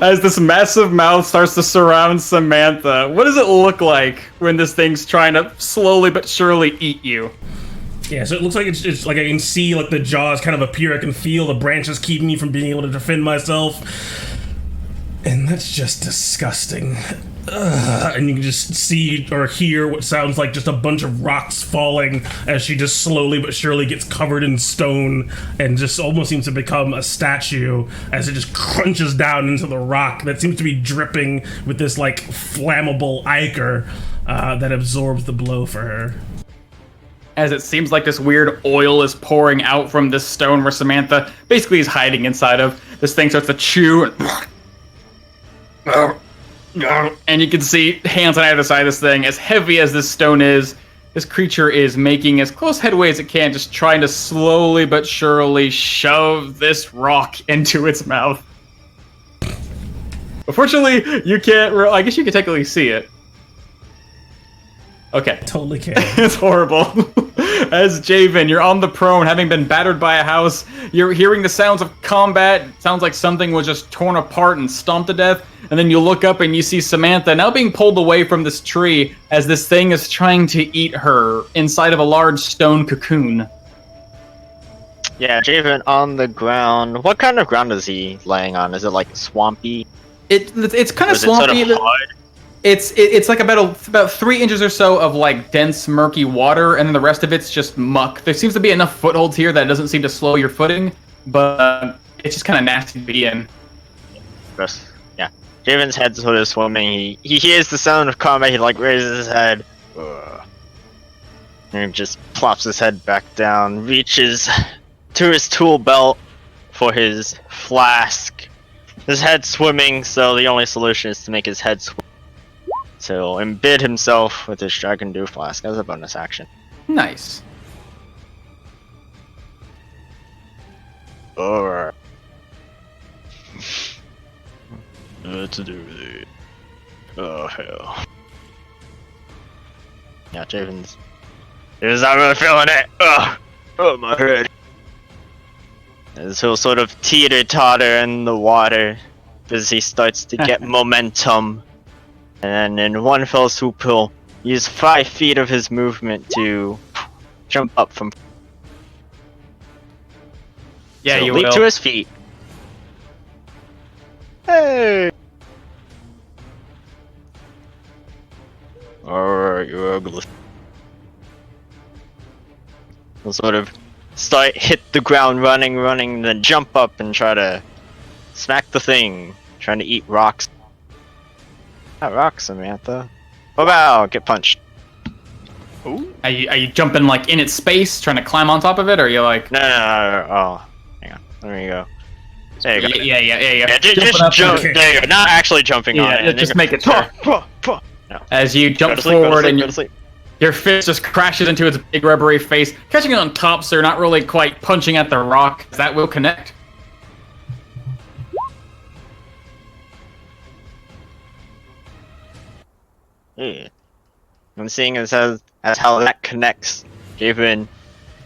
As this massive mouth starts to surround Samantha, what does it look like when this thing's trying to slowly but surely eat you? Yeah, so it looks like it's like I can see like the jaws kind of appear. I can feel the branches keeping me from being able to defend myself. And that's just disgusting. And you can just see or hear what sounds like just a bunch of rocks falling as she just slowly but surely gets covered in stone and just almost seems to become a statue as it just crunches down into the rock that seems to be dripping with this like flammable ichor that absorbs the blow for her. As it seems like this weird oil is pouring out from this stone where Samantha basically is hiding inside of. This thing starts to chew and you can see hands on either side of this thing. As heavy as this stone is, this creature is making as close headway as it can, just trying to slowly but surely shove this rock into its mouth. Unfortunately, you can't... I guess you can technically see it. Okay. Totally can. It's horrible. As Javen, you're on the prone, having been battered by a house. You're hearing the sounds of combat. It sounds like something was just torn apart and stomped to death. And then you look up and you see Samantha now being pulled away from this tree as this thing is trying to eat her inside of a large stone cocoon. Yeah, Javen on the ground. What kind of ground is he laying on? Is it like swampy? It's kind of swampy. Sort of hard? It's like about 3 inches or so of like dense, murky water, and then the rest of it's just muck. There seems to be enough footholds here that it doesn't seem to slow your footing, but it's just kind of nasty to be in. Gross. Yeah. Javen's head's sort of swimming. He hears the sound of combat. He like raises his head, and just plops his head back down. Reaches to his tool belt for his flask. his head swimming, so the only solution is to make his head swim. So he'll embed himself with his Dragon Dew Flask as a bonus action. Nice. Alright. Let's do it. Oh, hell. Yeah, Javen's not really feeling it. Ugh. Oh, my head. As he'll sort of teeter-totter in the water as he starts to get momentum. And then in one fell swoop, he'll use 5 feet of his movement to jump up from. Yeah, so you leap will. to his feet. Hey! Alright, you're ugly. He'll sort of hit the ground running, then jump up and try to smack the thing, trying to eat rocks. Not rocks, Samantha. Oh wow, get punched. Ooh. Are you jumping like in its space, trying to climb on top of it, or are you like? No. Oh, hang on. There you go. There you go. Yeah. Just jump. There you go. Not actually jumping on it. Just make it. No. As you jump forward and your fist just crashes into its big rubbery face, catching it on top, so you're not really quite punching at the rock. That will connect. Yeah. I'm seeing as how that connects. Javen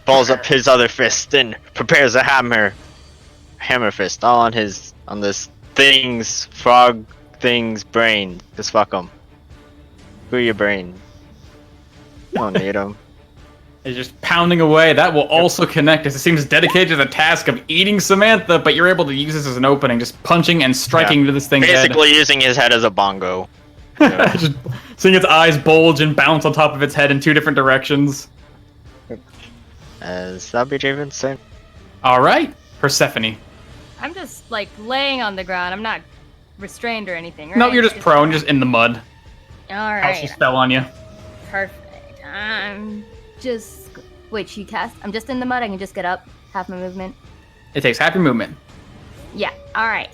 balls up his other fist and prepares a hammer fist all on this frog thing's brain. Just fuck him. Screw your brain. Don't need him. It's just pounding away. That will also connect, as it seems dedicated to the task of eating Samantha, but you're able to use this as an opening, just punching and striking to this thing's basically using his head as a bongo. Just seeing its eyes bulge and bounce on top of its head in 2 different directions. As that'll be Javen's turn. Alright, Persephone. I'm just like laying on the ground. I'm not restrained or anything, right? No, you're just prone, just in the mud. Alright. House just fell on you. Perfect. Wait, she cast? I'm just in the mud. I can just get up. Half my movement. It takes half your movement. Yeah. Alright.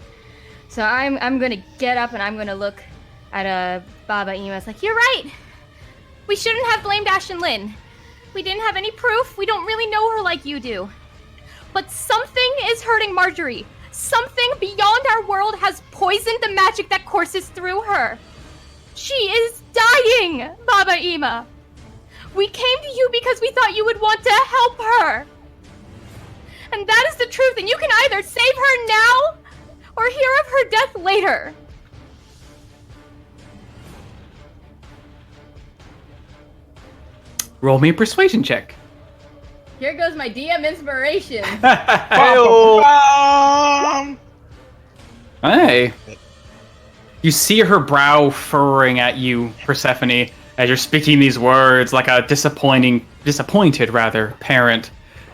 So I'm gonna get up and I'm gonna look at Baba Ima. It's like, you're right. We shouldn't have blamed Ash and Lynn. We didn't have any proof. We don't really know her like you do. But something is hurting Marjorie. Something beyond our world has poisoned the magic that courses through her. She is dying, Baba Ima. We came to you because we thought you would want to help her. And that is the truth, and you can either save her now or hear of her death later. Roll me a persuasion check. Here goes my DM inspiration. Hey. You see her brow furrowing at you, Persephone, as you're speaking these words like a disappointed parent.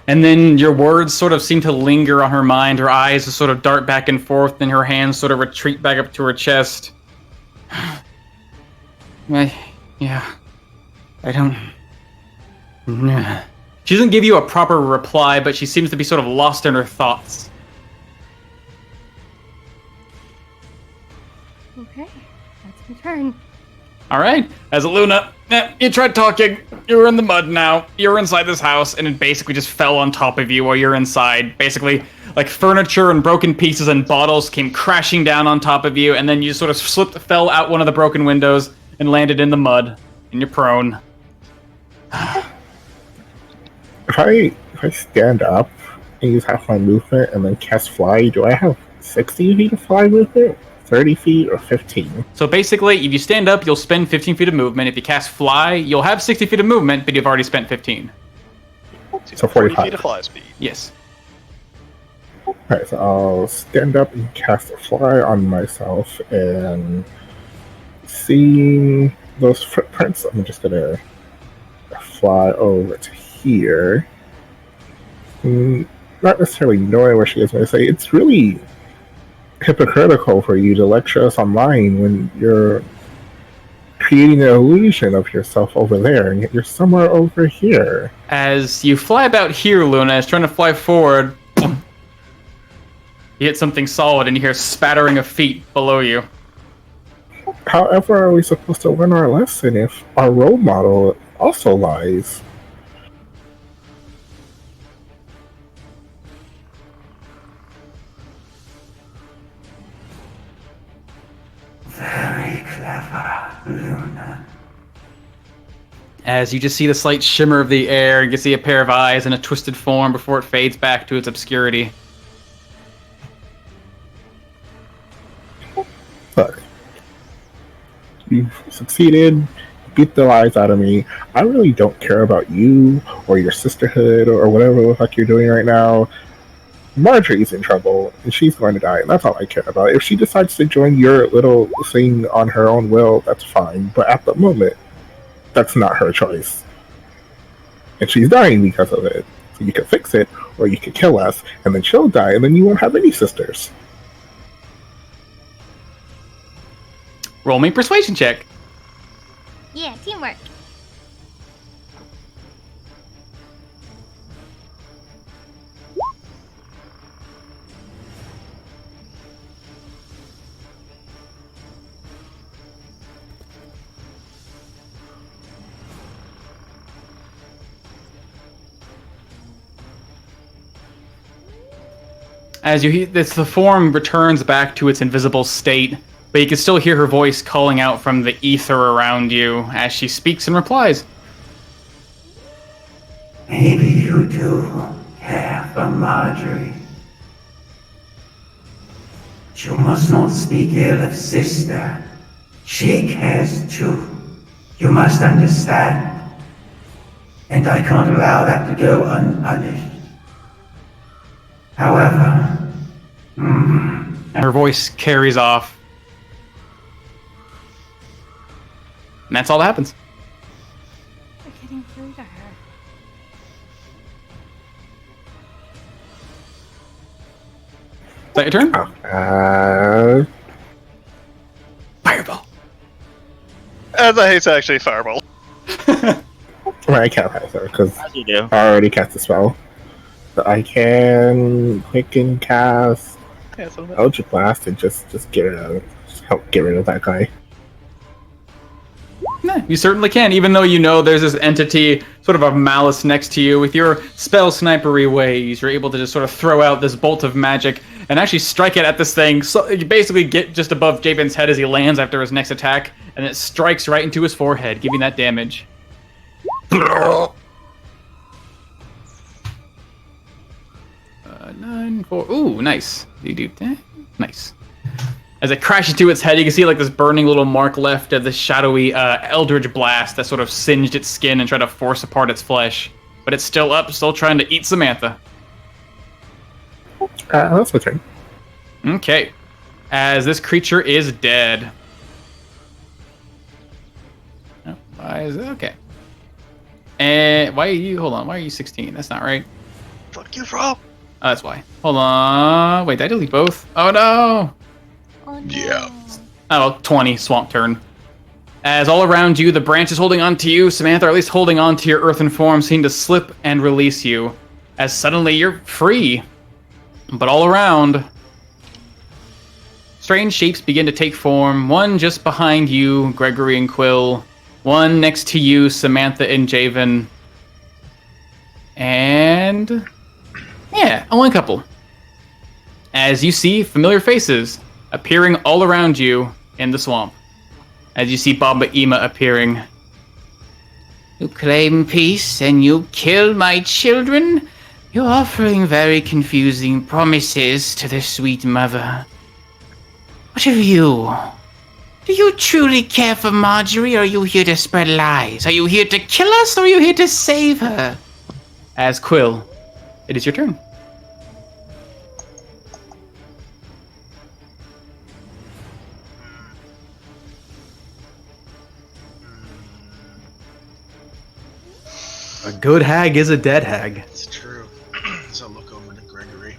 And then your words sort of seem to linger on her mind. Her eyes sort of dart back and forth, and her hands sort of retreat back up to her chest. I don't... She doesn't give you a proper reply, but she seems to be sort of lost in her thoughts. Okay, that's my turn. Alright, as Luna, you tried talking, you're in the mud now, you're inside this house, and it basically just fell on top of you while you're inside. Basically, like furniture and broken pieces and bottles came crashing down on top of you, and then you sort of fell out one of the broken windows and landed in the mud, and you're prone. If I stand up and use half my movement and then cast fly, do I have 60 feet of fly movement? 30 feet or 15? So basically, if you stand up, you'll spend 15 feet of movement. If you cast fly, you'll have 60 feet of movement, but you've already spent 15. So 45. feet of fly speed. Yes. Alright, so I'll stand up and cast a fly on myself, and seeing those footprints, I'm just gonna fly over to here. Not necessarily knowing where she is, but I say it's really hypocritical for you to lecture us online when you're creating an illusion of yourself over there, and yet you're somewhere over here. As you fly about here, Luna is trying to fly forward. You hit something solid and you hear spattering of feet below you. However, are we supposed to learn our lesson if our role model also lies? Very clever, Luna. As you just see the slight shimmer of the air, you can see a pair of eyes in a twisted form before it fades back to its obscurity. Look, you've succeeded, beat the lies out of me. I really don't care about you or your sisterhood or whatever the fuck you're doing right now. Marjorie's in trouble and she's going to die, and that's all I care about. If she decides to join your little thing on her own will, that's fine. But at the moment, that's not her choice. And she's dying because of it. So you can fix it, or you can kill us, and then she'll die, and then you won't have any sisters. Roll me persuasion check. Yeah, teamwork. As you hear this, the form returns back to its invisible state, but you can still hear her voice calling out from the ether around you as she speaks and replies. Maybe you do care for Marjorie. But you must not speak ill of sister. She cares too. You must understand. And I can't allow that to go unpunished. However, And her voice carries off. And that's all that happens. We're getting through to her. Is that your turn? Fireball. As I hate to actually fireball. Well, I can't pass her because As you do. I already cast a spell. So I can quicken cast Eldritch Blast and just help get rid of that guy. Yeah, you certainly can, even though you know there's this entity, sort of a malice next to you. With your spell snipery ways, you're able to just sort of throw out this bolt of magic and actually strike it at this thing. So you basically get just above Jabin's head as he lands after his next attack, and it strikes right into his forehead, giving that damage. 9, 4. Ooh, nice. You do that. Nice. As it crashes to its head, you can see like this burning little mark left of the shadowy eldritch blast that sort of singed its skin and tried to force apart its flesh. But it's still up, still trying to eat Samantha. That's my turn. Okay. As this creature is dead. Oh, why is it? Okay. And why are you? Hold on. Why are you 16? That's not right. Fuck you, bro. Oh, that's why. Hold on. Wait, did I delete both? Oh no. Oh, no. Yeah. Oh, well, 20, swamp turn. As all around you, the branches holding on to you, Samantha, or at least holding on to your earthen form, seem to slip and release you. As suddenly you're free. But all around, strange shapes begin to take form. One just behind you, Gregory and Quill. One next to you, Samantha and Javen. And yeah, one couple. As you see familiar faces appearing all around you in the swamp. As you see Baba Ima appearing. You claim peace and you kill my children? You're offering very confusing promises to the sweet mother. What of you? Do you truly care for Marjorie, or are you here to spread lies? Are you here to kill us, or are you here to save her? As Quill, it is your turn. A good hag is a dead hag. It's true. So I'll look over to Gregory.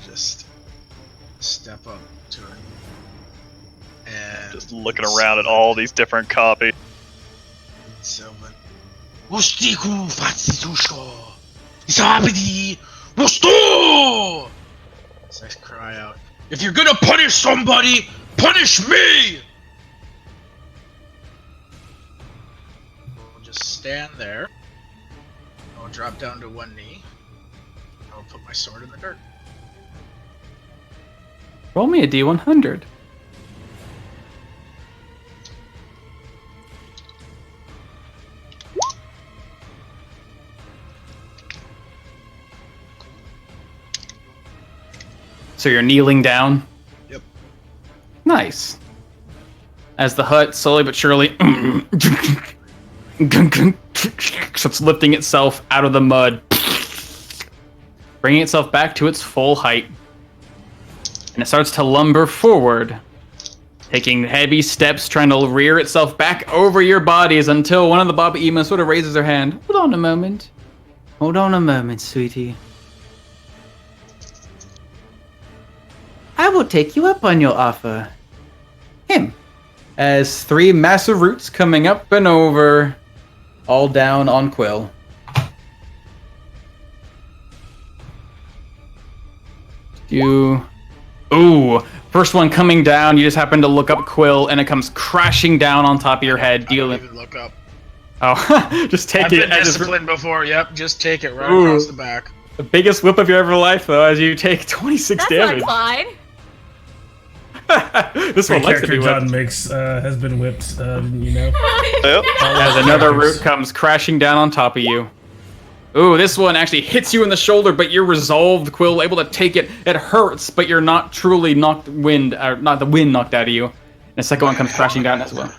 Just step up to her. And Just looking around at all these different copies. Sylvan. Ostiku, ファッション。 Ostiku, ファッション。 Isabidi, オストー! Just looking around at all these different copies. ファッション。 Isabidi, オストー! ファッション。 Isabidi, オストー! ファッション。 Isabidi, オストー! ファッション。 Isabidi, オストー! ファッション。 Isabidi, オストー! ファッション。 Isabidi, オストー! ファッション。As I cry out, if you're gonna punish somebody, punish me! I'll just stand there. I'll drop down to one knee. I'll put my sword in the dirt. Roll me a D100. So you're kneeling down? Yep. Nice. As the hut slowly but surely starts lifting itself out of the mud, bringing itself back to its full height. And it starts to lumber forward, taking heavy steps, trying to rear itself back over your bodies until one of the Baba Emas sort of raises her hand. Hold on a moment. Hold on a moment, sweetie. I will take you up on your offer. Him. As 3 massive roots coming up and over, all down on Quill. Ooh, first one coming down, you just happen to look up Quill, and it comes crashing down on top of your head, dealing... I don't even look up. Oh, just take I've it. been disciplined before, yep, just take it right Ooh. across the back. The biggest whip of your ever life, though, as you take 26 That's damage. not Clyde. This one likes to character be John whipped. makes has been whipped, you know. Yep. As another root comes crashing down on top of you. Ooh, this one actually hits you in the shoulder, but you're resolved, Quill, able to take it. It hurts, but you're not truly not the wind knocked out of you. And the second one comes crashing down as well.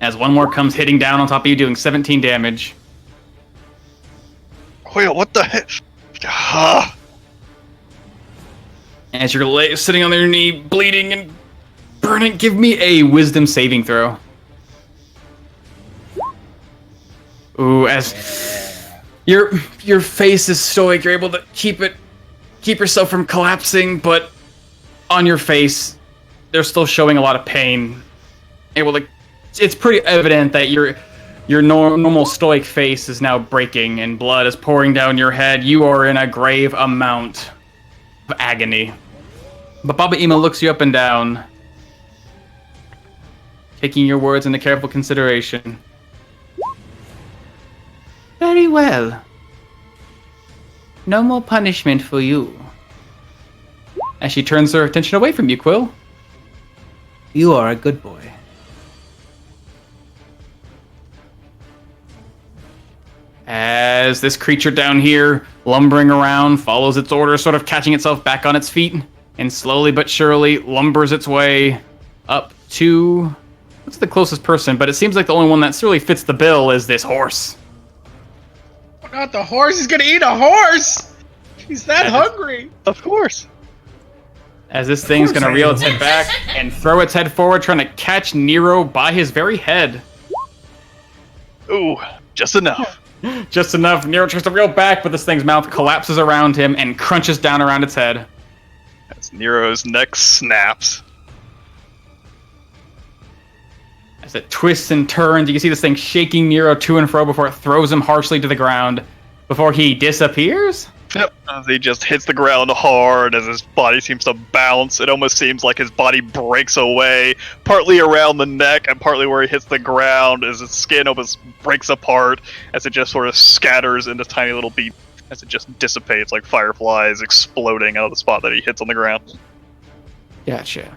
As one more comes hitting down on top of you, doing 17 damage. Wait, what the heck? Ah. As you're sitting on your knee, bleeding and burning, give me a wisdom saving throw. Ooh, as your face is stoic, you're able to keep yourself from collapsing, but on your face, they're still showing a lot of pain. It's pretty evident that your normal stoic face is now breaking and blood is pouring down your head. You are in a grave amount of agony. But Baba Ima looks you up and down, taking your words into careful consideration. Very well. No more punishment for you. As she turns her attention away from you, Quill. You are a good boy. As this creature down here, lumbering around, follows its orders, sort of catching itself back on its feet, and slowly but surely lumbers its way up to... What's the closest person? But it seems like the only one that really fits the bill is this horse. Not the horse, he's gonna eat a horse! He's that hungry! Of course. As this thing's gonna reel its head back and throw its head forward, trying to catch Nero by his very head. Ooh, just enough. Just enough. Nero tries to reel back, but this thing's mouth collapses around him and crunches down around its head. As Nero's neck snaps. As it twists and turns, you can see this thing shaking Nero to and fro before it throws him harshly to the ground. Before he disappears? Yep. As he just hits the ground hard, as his body seems to bounce, it almost seems like his body breaks away, partly around the neck and partly where he hits the ground, as his skin almost breaks apart, as it just sort of scatters into tiny little beats, as it just dissipates like fireflies exploding out of the spot that he hits on the ground. Gotcha.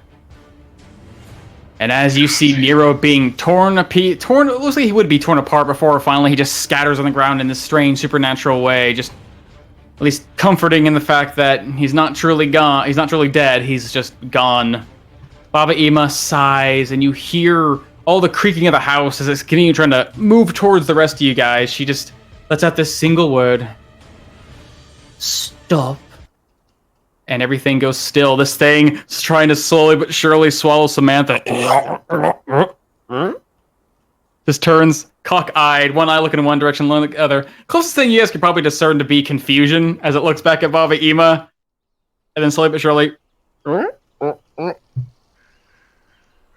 And as you see Nero being torn, it looks like he would be torn apart before finally he just scatters on the ground in this strange supernatural way, just at least comforting in the fact that he's not truly gone, he's not truly dead, he's just gone. Baba Ima sighs, and you hear all the creaking of the house as it's getting trying to move towards the rest of you guys. She just lets out this single word. Stop. And everything goes still. This thing is trying to slowly but surely swallow Samantha. Just turns cock-eyed, one eye looking in one direction, one the other. Closest thing you guys could probably discern to be confusion as it looks back at Baba Ima. And then slowly but surely...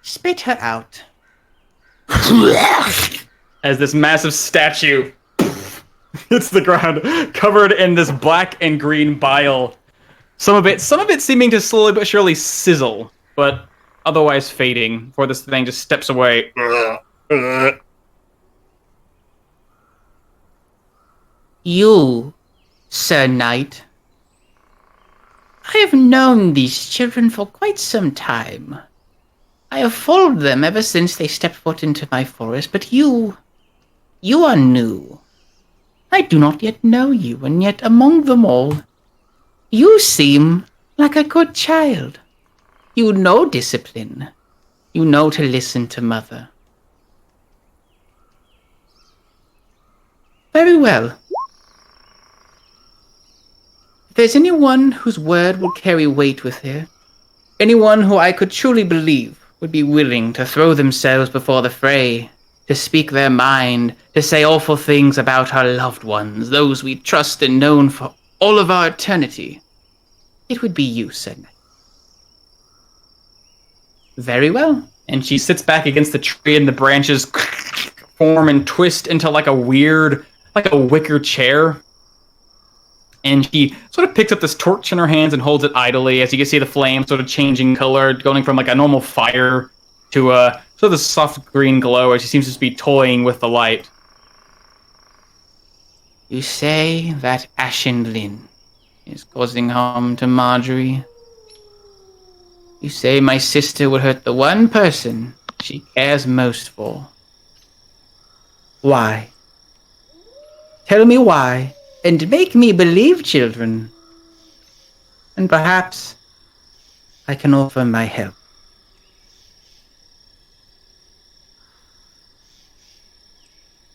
Spit her out. As this massive statue hits the ground, covered in this black and green bile. Some of it seeming to slowly but surely sizzle, but otherwise fading before this thing just steps away. You, Sir Knight. I have known these children for quite some time. I have followed them ever since they stepped foot into my forest, but you are new. I do not yet know you, and yet among them all, you seem like a good child. You know discipline. You know to listen to mother. Very well. If there's anyone whose word will carry weight with her, anyone who I could truly believe would be willing to throw themselves before the fray, to speak their mind, to say awful things about our loved ones, those we trust and known for all of our eternity, it would be you, Sir Knight. Very well. And she sits back against the tree, and the branches form and twist into like a weird, like a wicker chair. And she sort of picks up this torch in her hands and holds it idly, as you can see the flame sort of changing color, going from like a normal fire to a sort of a soft green glow as she seems to be toying with the light. You say that Ashen Lin is causing harm to Marjorie. You say my sister would hurt the one person she cares most for. Why? Tell me why, and make me believe, children. And perhaps I can offer my help.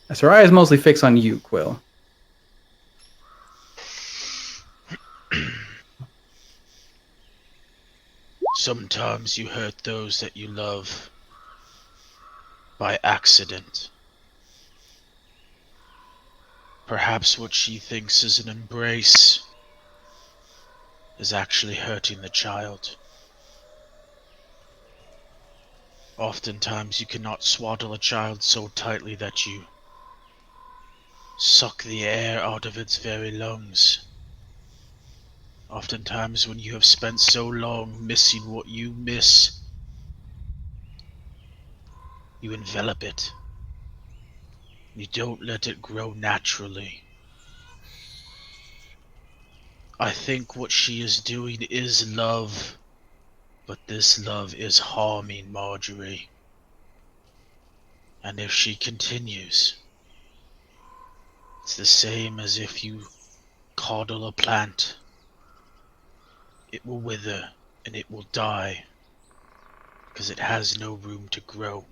As her eyes mostly fix on you, Quill. Sometimes you hurt those that you love by accident. Perhaps what she thinks is an embrace is actually hurting the child. Oftentimes you cannot swaddle a child so tightly that you suck the air out of its very lungs. Oftentimes when you have spent so long missing what you miss, you envelop it. You don't let it grow naturally. I think what she is doing is love, but this love is harming Marjorie. And if she continues, it's the same as if you coddle a plant. It will wither and it will die because it has no room to grow.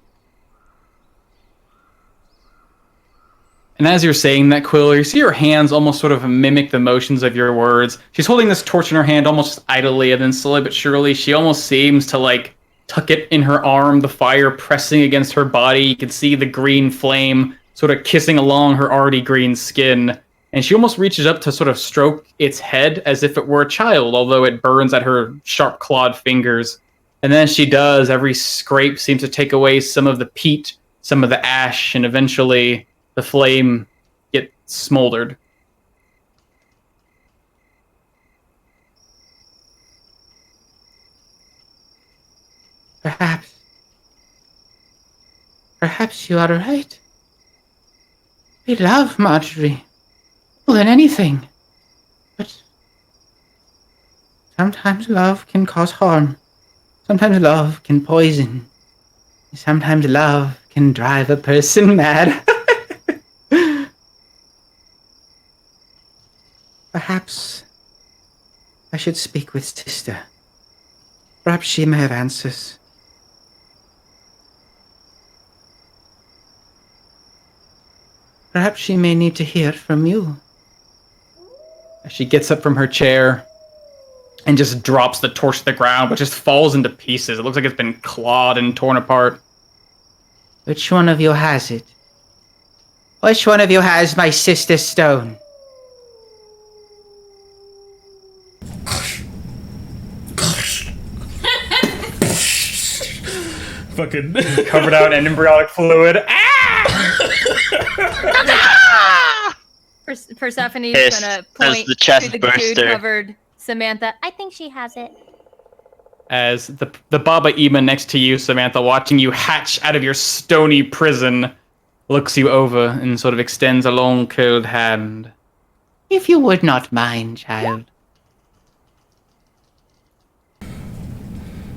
And as you're saying that, Quill, you see her hands almost sort of mimic the motions of your words. She's holding this torch in her hand almost idly, and then slowly but surely she almost seems to like tuck it in her arm, the fire pressing against her body. You can see the green flame sort of kissing along her already green skin. And she almost reaches up to sort of stroke its head as if it were a child, although it burns at her sharp clawed fingers. And then as she does, every scrape seems to take away some of the peat, some of the ash, and eventually the flame gets smoldered. Perhaps you are right. We love Marjorie more than anything. But sometimes love can cause harm. Sometimes love can poison. Sometimes love can drive a person mad. Perhaps I should speak with sister. Perhaps she may have answers. Perhaps she may need to hear from you. As she gets up from her chair and just drops the torch to the ground, but just falls into pieces. It looks like it's been clawed and torn apart. Which one of you has it? Which one of you has my sister's stone? Fucking Covered out in embryonic fluid. Persephone's Hiss gonna as point the chest to the burster. food-covered Samantha, I think she has it. As the Baba Ima next to you, Samantha, watching you hatch out of your stony prison, looks you over and sort of extends a long, cold hand. If you would not mind, child. I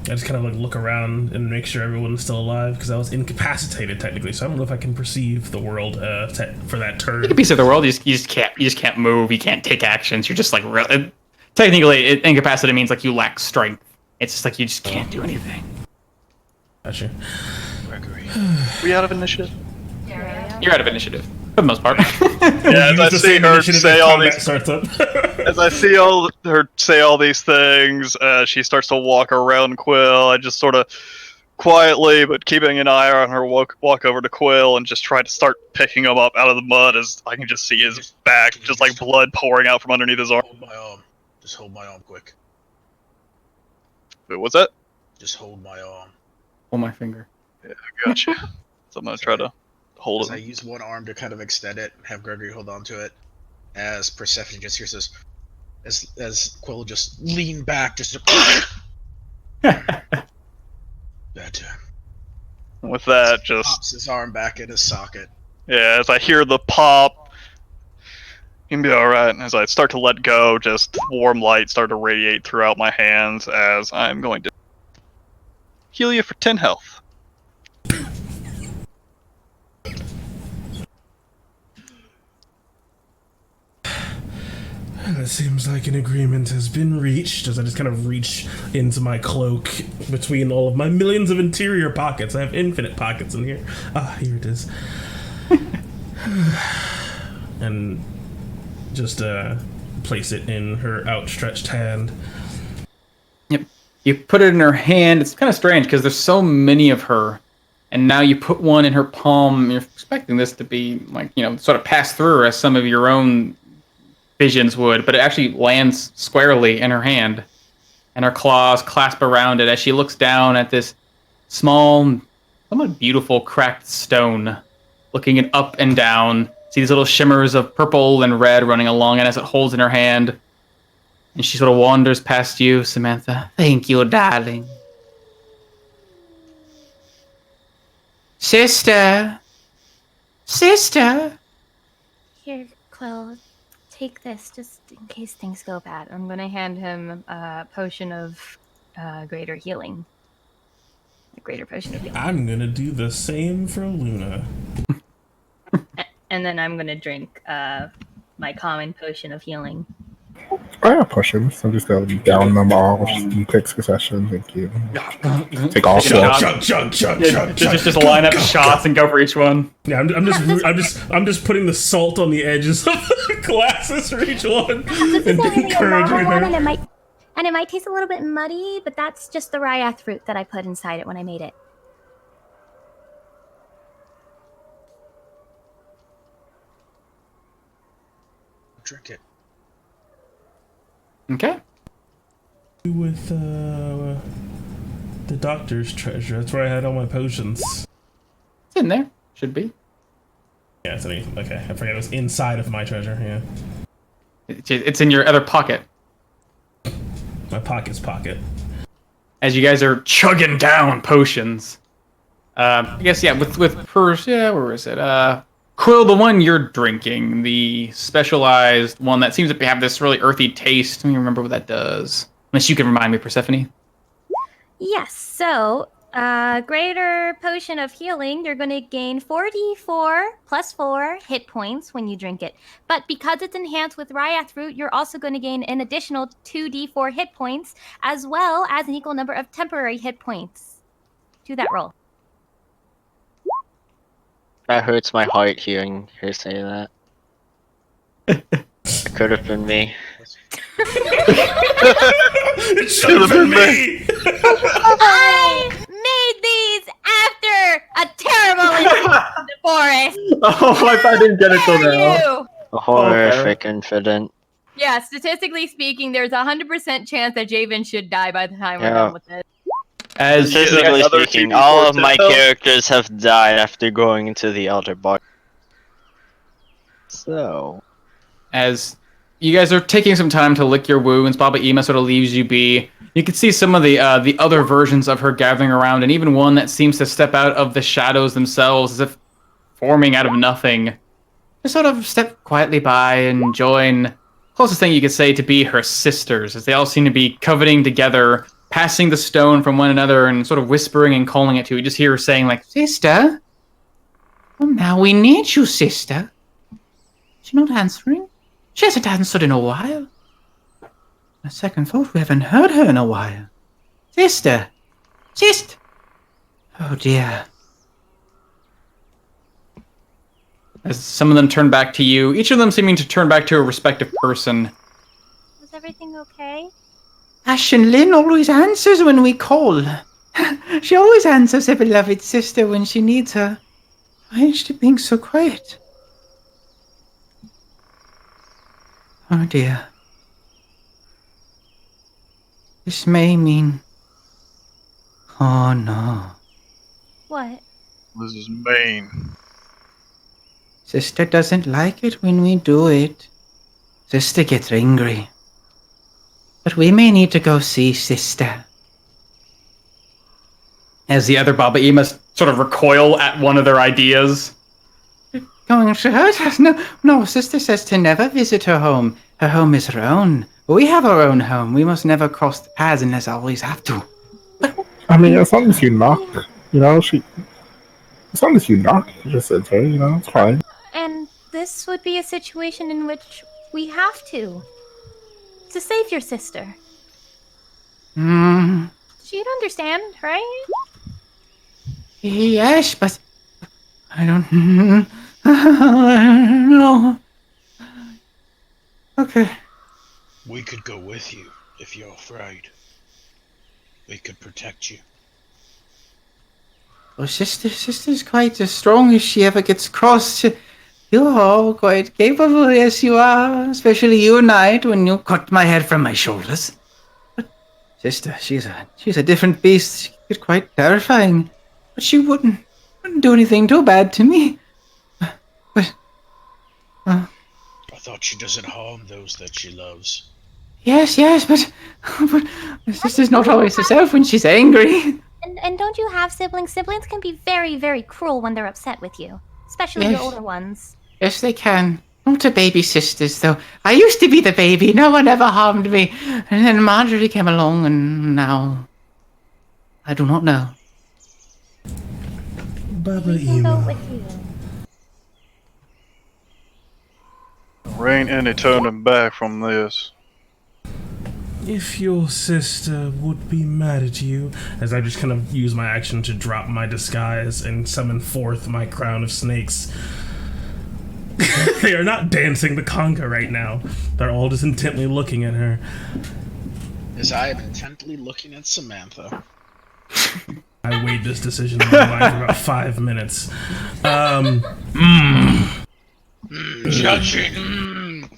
just kind of like look around and make sure everyone's still alive because I was incapacitated technically, so I don't know if I can perceive the world for that turn. You can piece of the world. You just can't move. You can't take actions. You're just like technically incapacitated means like you lack strength. It's just like you just can't do anything. Gotcha. Gregory. We out of initiative? You're out of initiative for the most part. Yeah, as I see her say all these, starts up. as I see her say all these things, she starts to walk around Quill. I just sort of quietly, but keeping an eye on her, walk over to Quill and just try to start picking him up out of the mud as I can just see his back, just like blood pouring out from underneath his arm. Hold my arm. Just hold my arm quick. Wait, what's that? Just hold my arm. Hold my finger. Yeah, I gotcha. So I'm gonna try to hold As I it. use one arm to kind of extend it, have Gregory hold on to it, as Persephone just hears this, as Quill just lean back, just better. With that, just Pops his arm back in his socket. yeah, as I hear the pop, you can be alright. And as I start to let go, just warm light start to radiate throughout my hands as I'm going to heal you for 10 health. It seems like an agreement has been reached as I just kind of reach into my cloak between all of my millions of interior pockets. I have infinite pockets in here. Ah, here it is. And just place it in her outstretched hand. Yep. You put it in her hand. It's kind of strange because there's so many of her. And now you put one in her palm. You're expecting this to be like, sort of pass through her as some of your own visions would, but it actually lands squarely in her hand, and her claws clasp around it as she looks down at this small, somewhat beautiful cracked stone, looking it up and down. See these little shimmers of purple and red running along it as it holds in her hand, and she sort of wanders past you, Samantha. Thank you, darling. Sister. Sister. Here, Quill, take this just in case things go bad. I'm going to hand him a potion of greater healing. A greater potion of healing. I'm gonna do the same for Luna. And then I'm going to drink my common potion of healing. I have potions. I'm just gonna down them all in quick succession. Thank you. Take all four. Just line up shots and go for each one. Yeah, I'm just putting the salt on the edges of the glasses for each one and encouraging her. And it might taste a little bit muddy, but that's just the ryath fruit that I put inside it when I made it. Drink it. Okay. With the doctor's treasure. That's where I had all my potions. It's in there. Should be. Yeah, it's okay. I forgot it was inside of my treasure. Yeah. It's in your other pocket. My pocket's pocket. As you guys are chugging down potions. I guess, yeah, with Purse, yeah, where is it? Quill, the one you're drinking, the specialized one that seems to have this really earthy taste. Let me remember what that does. Unless you can remind me, Persephone. Yes, so greater potion of healing, you're going to gain 4d4 plus 4 hit points when you drink it. But because it's enhanced with ryath root, you're also going to gain an additional 2d4 hit points, as well as an equal number of temporary hit points. Do that roll. That hurts my heart hearing her say that. It could have been me. It should have been me. I made these after a terrible incident in the forest. Oh, I didn't get it till now. You. A horrific incident. Yeah, statistically speaking, there's a 100% chance that Javen should die by the time we're done with this. As Statistically speaking, all of my characters have died after going into the Elder Bar. So, as you guys are taking some time to lick your wounds. Baba Ima sort of leaves you be. You can see some of the other versions of her gathering around, and even one that seems to step out of the shadows themselves, as if forming out of nothing. Just sort of step quietly by and join. Closest thing you could say to be her sisters, as they all seem to be coveting together, passing the stone from one another and sort of whispering and calling it to you. You just hear her saying, like, Sister? Well, now we need you, sister. She's not answering. She hasn't answered in a while. On a second thought, we haven't heard her in a while. Sister! Sister! Oh, dear. as some of them turn back to you, each of them seeming to turn back to a respective person. Is everything okay? Ashen Lynn always answers when we call. She always answers her beloved sister when she needs her. Why is she being so quiet? Oh dear. This may mean... Oh no. What? This is mean. Sister doesn't like it when we do it. Sister gets angry. But we may need to go see Sister. As the other Baba Emas sort of recoil at one of their ideas. Going to hurt us? No, Sister says to never visit her home. Her home is her own. We have our own home. We must never cross the paths unless always have to. I mean, as long as you knock, you know, as long as you knock, she just says, hey, you know, it's fine. And this would be a situation in which we have to save your sister. She'd understand, right? Yes, but I don't know. Okay. We could go with you if you're afraid. We could protect you. Well, sister's quite as strong if she ever gets crossed. You're all quite capable, yes you are. Especially you, Knight, when you cut my head from my shoulders. But sister, she's a different beast. She get quite terrifying. But she wouldn't do anything too bad to me. But I thought she doesn't harm those that she loves. yes, but my sister's not always herself when she's angry. And don't you have siblings? Siblings can be very, very cruel when they're upset with you. Especially Yes. the older ones. Yes, they can. Not to baby sisters, though. I used to be the baby. No one ever harmed me. And then Marjorie came along, and now... I do not know. Baba We can go Ema. with you. There ain't any turning back from this. If your sister would be mad at you, as I just kind of use my action to drop my disguise and summon forth my crown of snakes. They are not dancing the conga right now. They're all just intently looking at her. As I am intently looking at Samantha. I weighed this decision in my mind for about 5 minutes. Judging.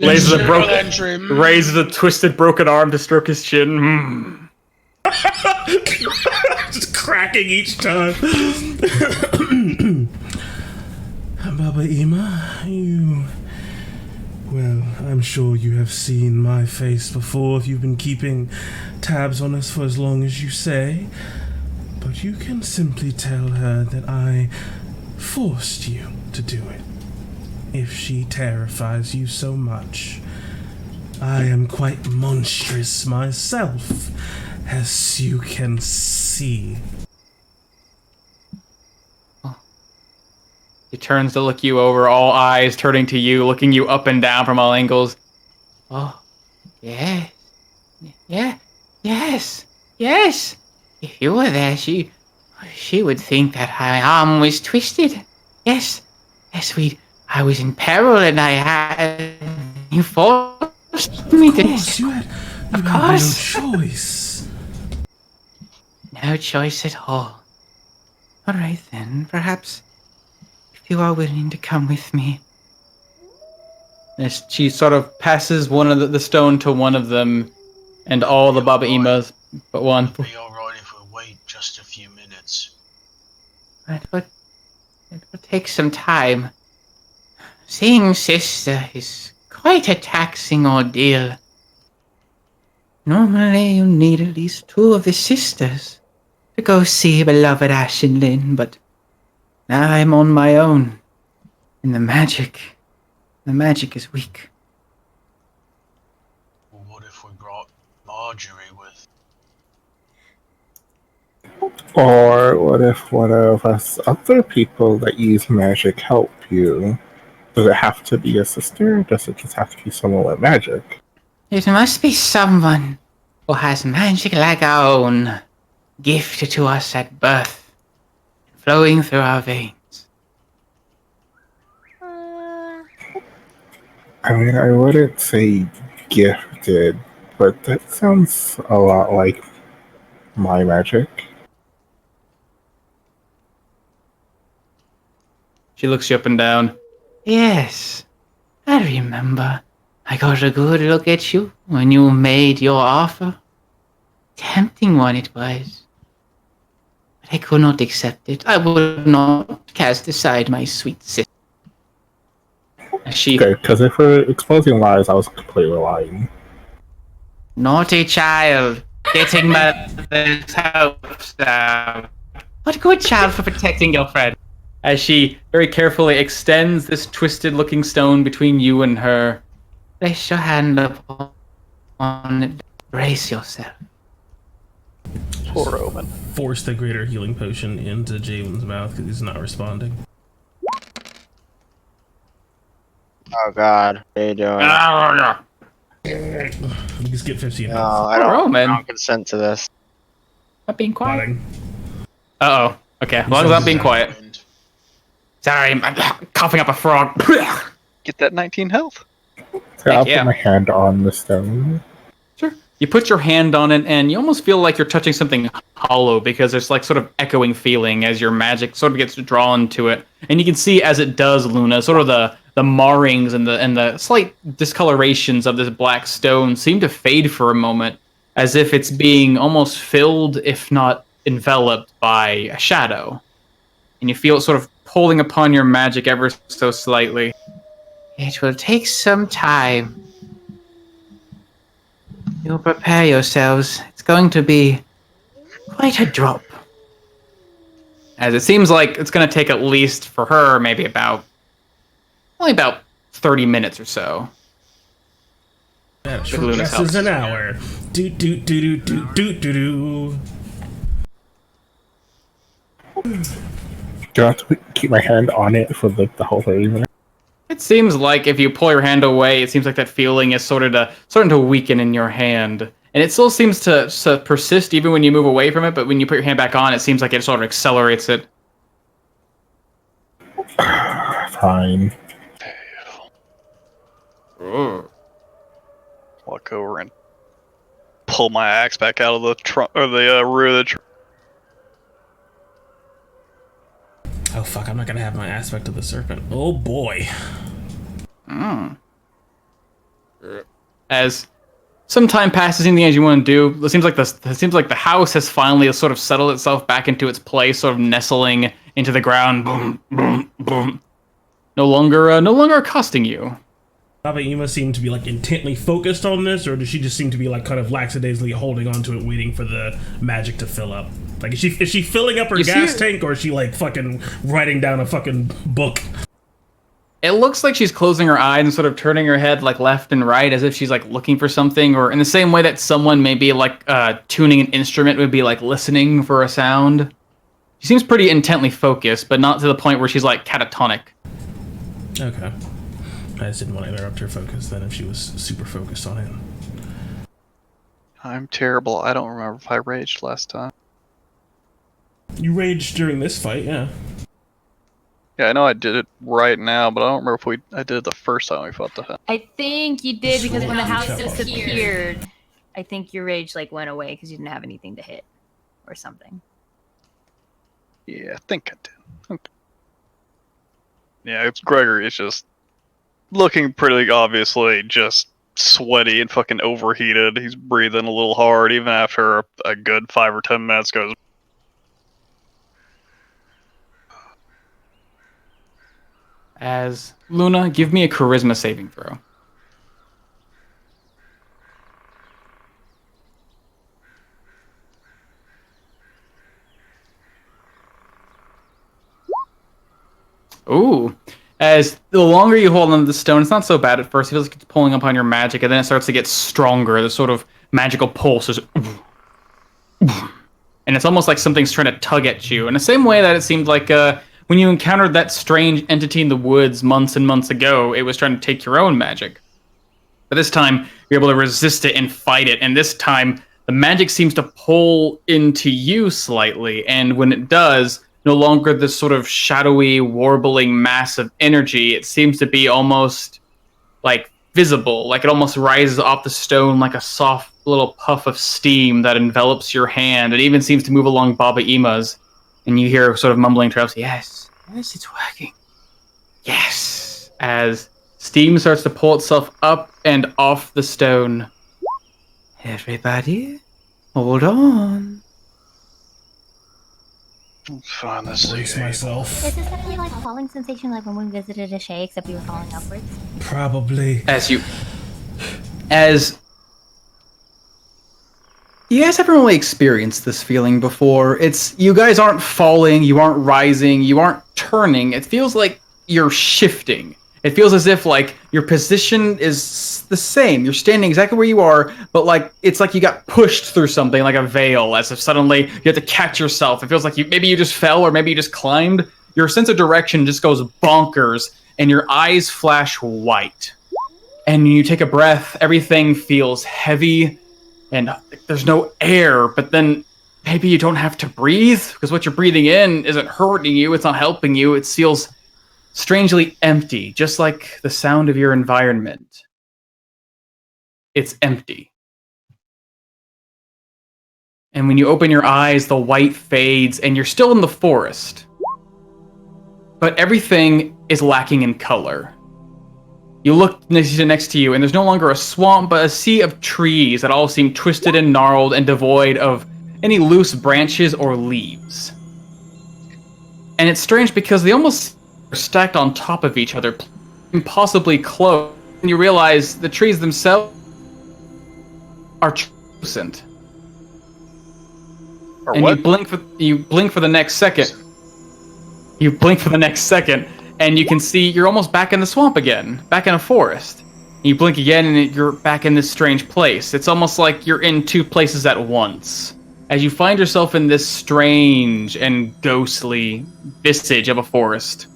Raises a Internal broken, entry. raises a twisted broken arm to stroke his chin. Just cracking each time. Baba Ema, well, I'm sure you have seen my face before if you've been keeping tabs on us for as long as you say. But you can simply tell her that I forced you to do it. If she terrifies you so much. I am quite monstrous myself, as you can see. He turns to look you over, all eyes turning to you, looking you up and down from all angles. Oh, yes. Yes. If you were there, she would think that my arm was twisted. Yes, I was in peril and you forced me to this. You had course. no choice. No choice at all. All right then, perhaps if you are willing to come with me. As she sort of passes one of the stone to one of them, and all the Baba Emas but one. It'll be alright if we wait just a few minutes. It would take some time. Seeing Sister is quite a taxing ordeal. Normally, you need at least 2 of the sisters to go see beloved Ashenlin, but now I'm on my own. And the magic is weak. Well, what if we brought Marjorie with? Or what if one of us other people that use magic help you? Does it have to be a sister? Or does it just have to be someone with magic? It must be someone who has magic like our own, gifted to us at birth, flowing through our veins. I mean, I wouldn't say gifted, but that sounds a lot like my magic. She looks you up and down. Yes, I remember. I got a good look at you when you made your offer. Tempting one it was. But I could not accept it. I would not cast aside my sweet sister. She, Okay, because if we're exposing lies, I was completely lying. naughty child, getting mother's hopes out. What good child for protecting your friend? as she very carefully extends this twisted-looking stone between you and her. Place your hand upon it. Brace yourself. Poor Omen. Force the greater healing potion into Javen's mouth because he's not responding. Oh god, what are you doing? You just get 15 No, health. I Roman. don't consent to this. Not being quiet. Plotting. Uh-oh. Okay, as long as I'm being quiet. Sorry, I'm coughing up a frog. Get that 19 health. So I'll yeah. put my hand on the stone. Sure. You put your hand on it, and you almost feel like you're touching something hollow because there's like sort of echoing feeling as your magic sort of gets drawn to it. And you can see as it does, Luna, sort of the marrings and the slight discolorations of this black stone seem to fade for a moment, as if it's being almost filled, if not enveloped, by a shadow. And you feel it sort of pulling upon your magic ever so slightly. It will take some time. You'll prepare yourselves. It's going to be quite a drop. As it seems like it's going to take at least for her maybe only about 30 minutes or so. That With Luna's help. progresses an hour. Do do do do do do do. Do I have to keep my hand on it for the whole 30 minutes? It seems like if you pull your hand away, it seems like that feeling is starting to weaken in your hand. And it still seems to persist even when you move away from it, but when you put your hand back on, it seems like it sort of accelerates it. Fine. Walk over and pull my axe back out of the trunk or the rear of the tree. Oh fuck, I'm not gonna have my aspect of the serpent. Oh boy. As some time passes, anything as you want to do, it seems like the house has finally sort of settled itself back into its place, sort of nestling into the ground. Boom, boom, boom. No longer accosting you. Baba Ima seemed to be like intently focused on this, or does she just seem to be like kind of lackadaisically holding onto it, waiting for the magic to fill up? Like, is she filling up her gas tank, or is she like fucking writing down a fucking book? It looks like she's closing her eyes and sort of turning her head like left and right as if she's like looking for something, or in the same way that someone maybe like tuning an instrument would be like listening for a sound. She seems pretty intently focused, but not to the point where she's like catatonic. Okay. I just didn't want to interrupt her focus then if she was super focused on it. I'm terrible. I don't remember if I raged last time. You raged during this fight, yeah. Yeah, I know I did it right now, but I don't remember if I did it the first time we fought the house. I think you did because when the house Sure. disappeared, I think your rage like went away because you didn't have anything to hit or something. Yeah, I think I did. Okay. Yeah, it's Gregory. It's just looking pretty obviously just sweaty and fucking overheated. He's breathing a little hard even after a good 5 or 10 minutes goes. As Luna, give me a charisma saving throw. Ooh. As the longer you hold onto the stone, it's not so bad at first. It feels like it's pulling upon your magic, and then it starts to get stronger. The sort of magical pulse is... And it's almost like something's trying to tug at you. In the same way that it seemed like when you encountered that strange entity in the woods months and months ago, it was trying to take your own magic. But this time, you're able to resist it and fight it. And this time, the magic seems to pull into you slightly. And when it does, no longer this sort of shadowy, warbling mass of energy, it seems to be almost like visible. Like it almost rises off the stone like a soft little puff of steam that envelops your hand. It even seems to move along Baba Ima's. And you hear sort of mumbling trails, yes, it's working. Yes. As steam starts to pull itself up and off the stone. Everybody, hold on. Find this Brace myself. Is this gonna be like a falling sensation like when we visited a Shay, except we were falling upwards? Probably. As you guys haven't really experienced this feeling before. It's you guys aren't falling, you aren't rising, you aren't turning. It feels like you're shifting. It feels as if like your position is the same. You're standing exactly where you are, but like it's like you got pushed through something like a veil, as if suddenly you have to catch yourself. It feels like maybe you just fell or maybe you just climbed. Your sense of direction just goes bonkers and your eyes flash white. And when you take a breath, everything feels heavy and there's no air, but then maybe you don't have to breathe because what you're breathing in isn't hurting you, it's not helping you, it feels strangely empty, just like the sound of your environment. It's empty. And when you open your eyes, the white fades and you're still in the forest. But everything is lacking in color. You look next to you and there's no longer a swamp, but a sea of trees that all seem twisted and gnarled and devoid of any loose branches or leaves. And it's strange because they almost are stacked on top of each other, impossibly close. And you realize the trees themselves are translucent. Or and what? you blink for the next second. You blink for the next second, and you can see you're almost back in the swamp again, back in a forest. And you blink again, and you're back in this strange place. It's almost like you're in two places at once, as you find yourself in this strange and ghostly visage of a forest.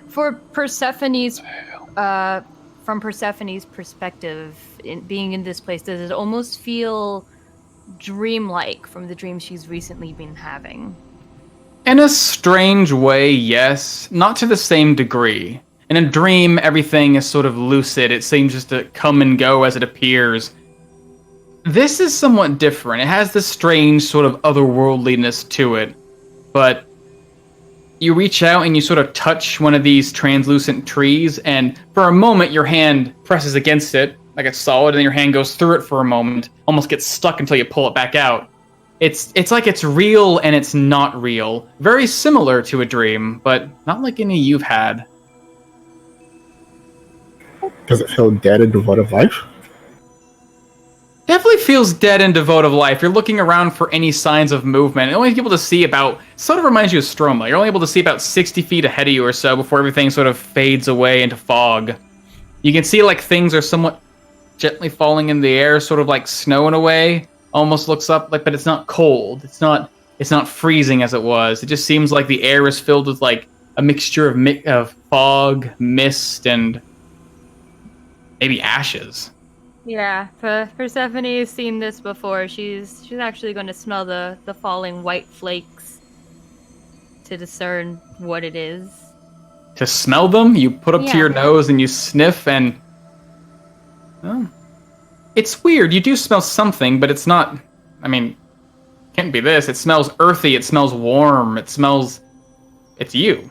For Persephone's, from Persephone's perspective, being in this place, does it almost feel dreamlike from the dreams she's recently been having? In a strange way, yes. Not to the same degree. In a dream, everything is sort of lucid. It seems just to come and go as it appears. This is somewhat different. It has this strange sort of otherworldliness to it. But you reach out and you sort of touch one of these translucent trees, and for a moment your hand presses against it, like it's solid, and your hand goes through it for a moment, almost gets stuck until you pull it back out. It's like it's real and it's not real. Very similar to a dream, but not like any you've had. Does it feel dead and devoid of life? Definitely feels dead and devoid of life. You're looking around for any signs of movement. You're only able to see about, sort of reminds you of Stroma. You're only able to see about 60 feet ahead of you or so before everything sort of fades away into fog. You can see like things are somewhat gently falling in the air, sort of like snow in a way. Almost looks up like, but it's not cold. It's not freezing as it was. It just seems like the air is filled with like a mixture of fog, mist, and maybe ashes. Yeah, Persephone has seen this before. She's actually going to smell the falling white flakes to discern what it is. To smell them, you put up to your nose and you sniff, and oh, it's weird. You do smell something, but it's not. I mean, can't be this. It smells earthy. It smells warm. It's you.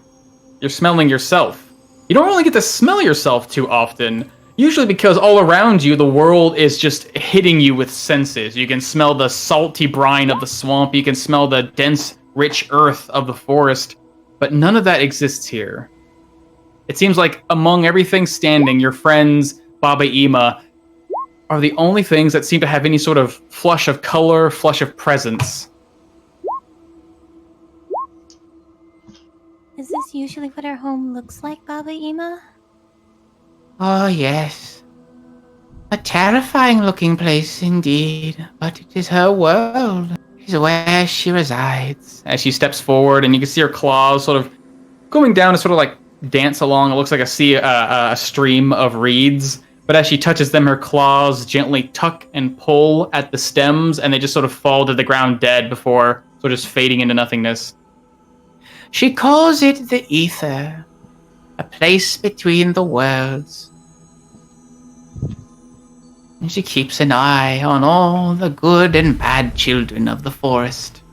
You're smelling yourself. You don't really get to smell yourself too often. Usually because all around you, the world is just hitting you with senses. You can smell the salty brine of the swamp. You can smell the dense, rich earth of the forest. But none of that exists here. It seems like among everything standing, your friends, Baba Ima, are the only things that seem to have any sort of flush of color, flush of presence. Is this usually what our home looks like, Baba Ima? Oh, yes. A terrifying looking place indeed, but it is her world. It is where she resides. As she steps forward, and you can see her claws sort of going down to sort of like dance along. It looks like a stream of reeds. But as she touches them, her claws gently tuck and pull at the stems, and they just sort of fall to the ground dead before sort of just fading into nothingness. She calls it the ether, a place between the worlds. And she keeps an eye on all the good and bad children of the forest.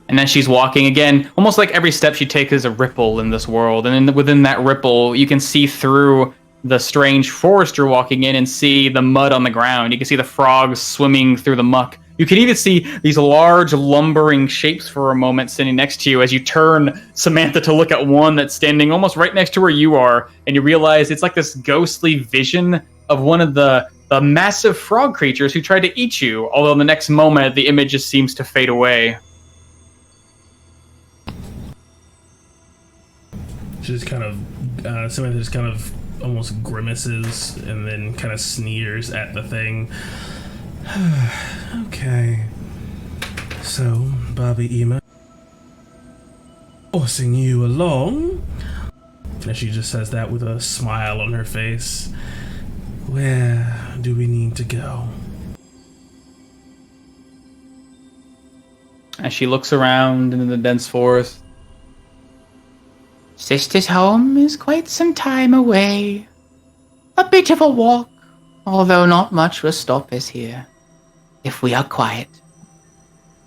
And as she's walking again, almost like every step she takes is a ripple in this world. And within that ripple, you can see through the strange forest you're walking in and see the mud on the ground. You can see the frogs swimming through the muck. You can even see these large lumbering shapes for a moment sitting next to you as you turn, Samantha, to look at one that's standing almost right next to where you are. And you realize it's like this ghostly vision of one of the massive frog creatures who tried to eat you. Although in the next moment, the image just seems to fade away. She just kind of, Samantha just kind of almost grimaces and then kind of sneers at the thing. Okay. So, Baba Ima, forcing you along. And she just says that with a smile on her face. Where do we need to go? As she looks around into the dense forest. Sister's home is quite some time away. A bit of a walk, although not much will stop us here. If we are quiet,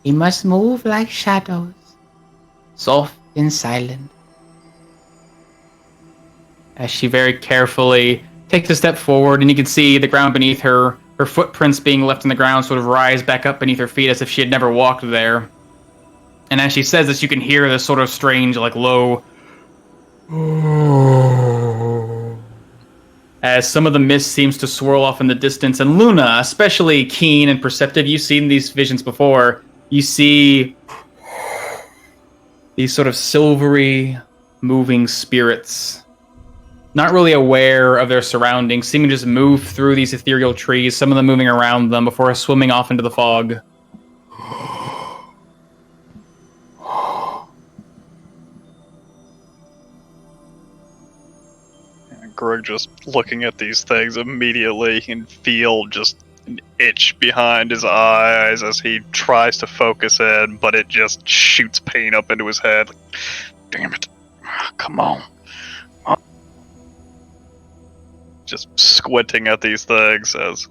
we must move like shadows, soft and silent. As she very carefully takes a step forward, and you can see the ground beneath her, her footprints being left in the ground sort of rise back up beneath her feet as if she had never walked there. And as she says this, you can hear this sort of strange, like, low as some of the mist seems to swirl off in the distance. And Luna, especially keen and perceptive, you've seen these visions before. You see these sort of silvery, moving spirits, not really aware of their surroundings, seeming to just move through these ethereal trees, some of them moving around them before swimming off into the fog. Greg just looking at these things immediately can feel just an itch behind his eyes as he tries to focus in, but it just shoots pain up into his head. Like, damn it. Come on. Just squinting at these things as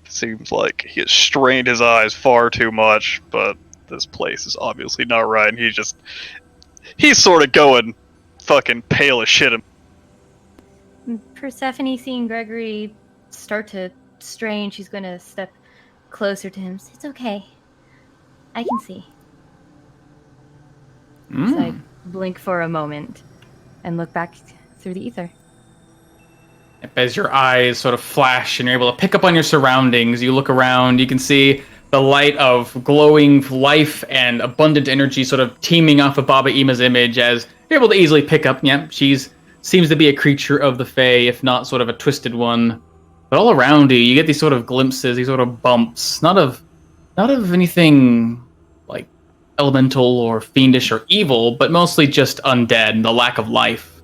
it seems like he has strained his eyes far too much, but this place is obviously not right, and he's sort of going fucking pale as shit. Persephone, seeing Gregory start to strain, she's going to step closer to him. It's okay. I can see. So I blink for a moment and look back through the ether. As your eyes sort of flash and you're able to pick up on your surroundings, you look around, you can see the light of glowing life and abundant energy sort of teaming off of Baba Ima's image as you're able to easily pick up, she's seems to be a creature of the Fae, if not sort of a twisted one. But all around you get these sort of glimpses, these sort of bumps, not of anything like elemental or fiendish or evil, but mostly just undead, the lack of life.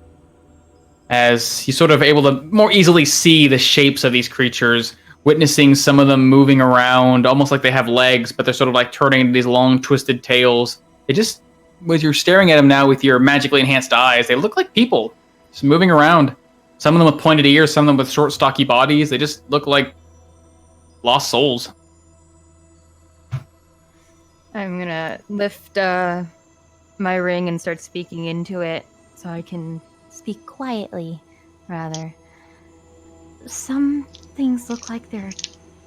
As you're sort of able to more easily see the shapes of these creatures, witnessing some of them moving around, almost like they have legs, but they're sort of like turning into these long, twisted tails. It just, as you're staring at them now with your magically enhanced eyes, they look like people, just moving around. Some of them with pointed ears, some of them with short, stocky bodies. They just look like lost souls. I'm gonna lift my ring and start speaking into it so I can speak quietly, rather. Some things look like they're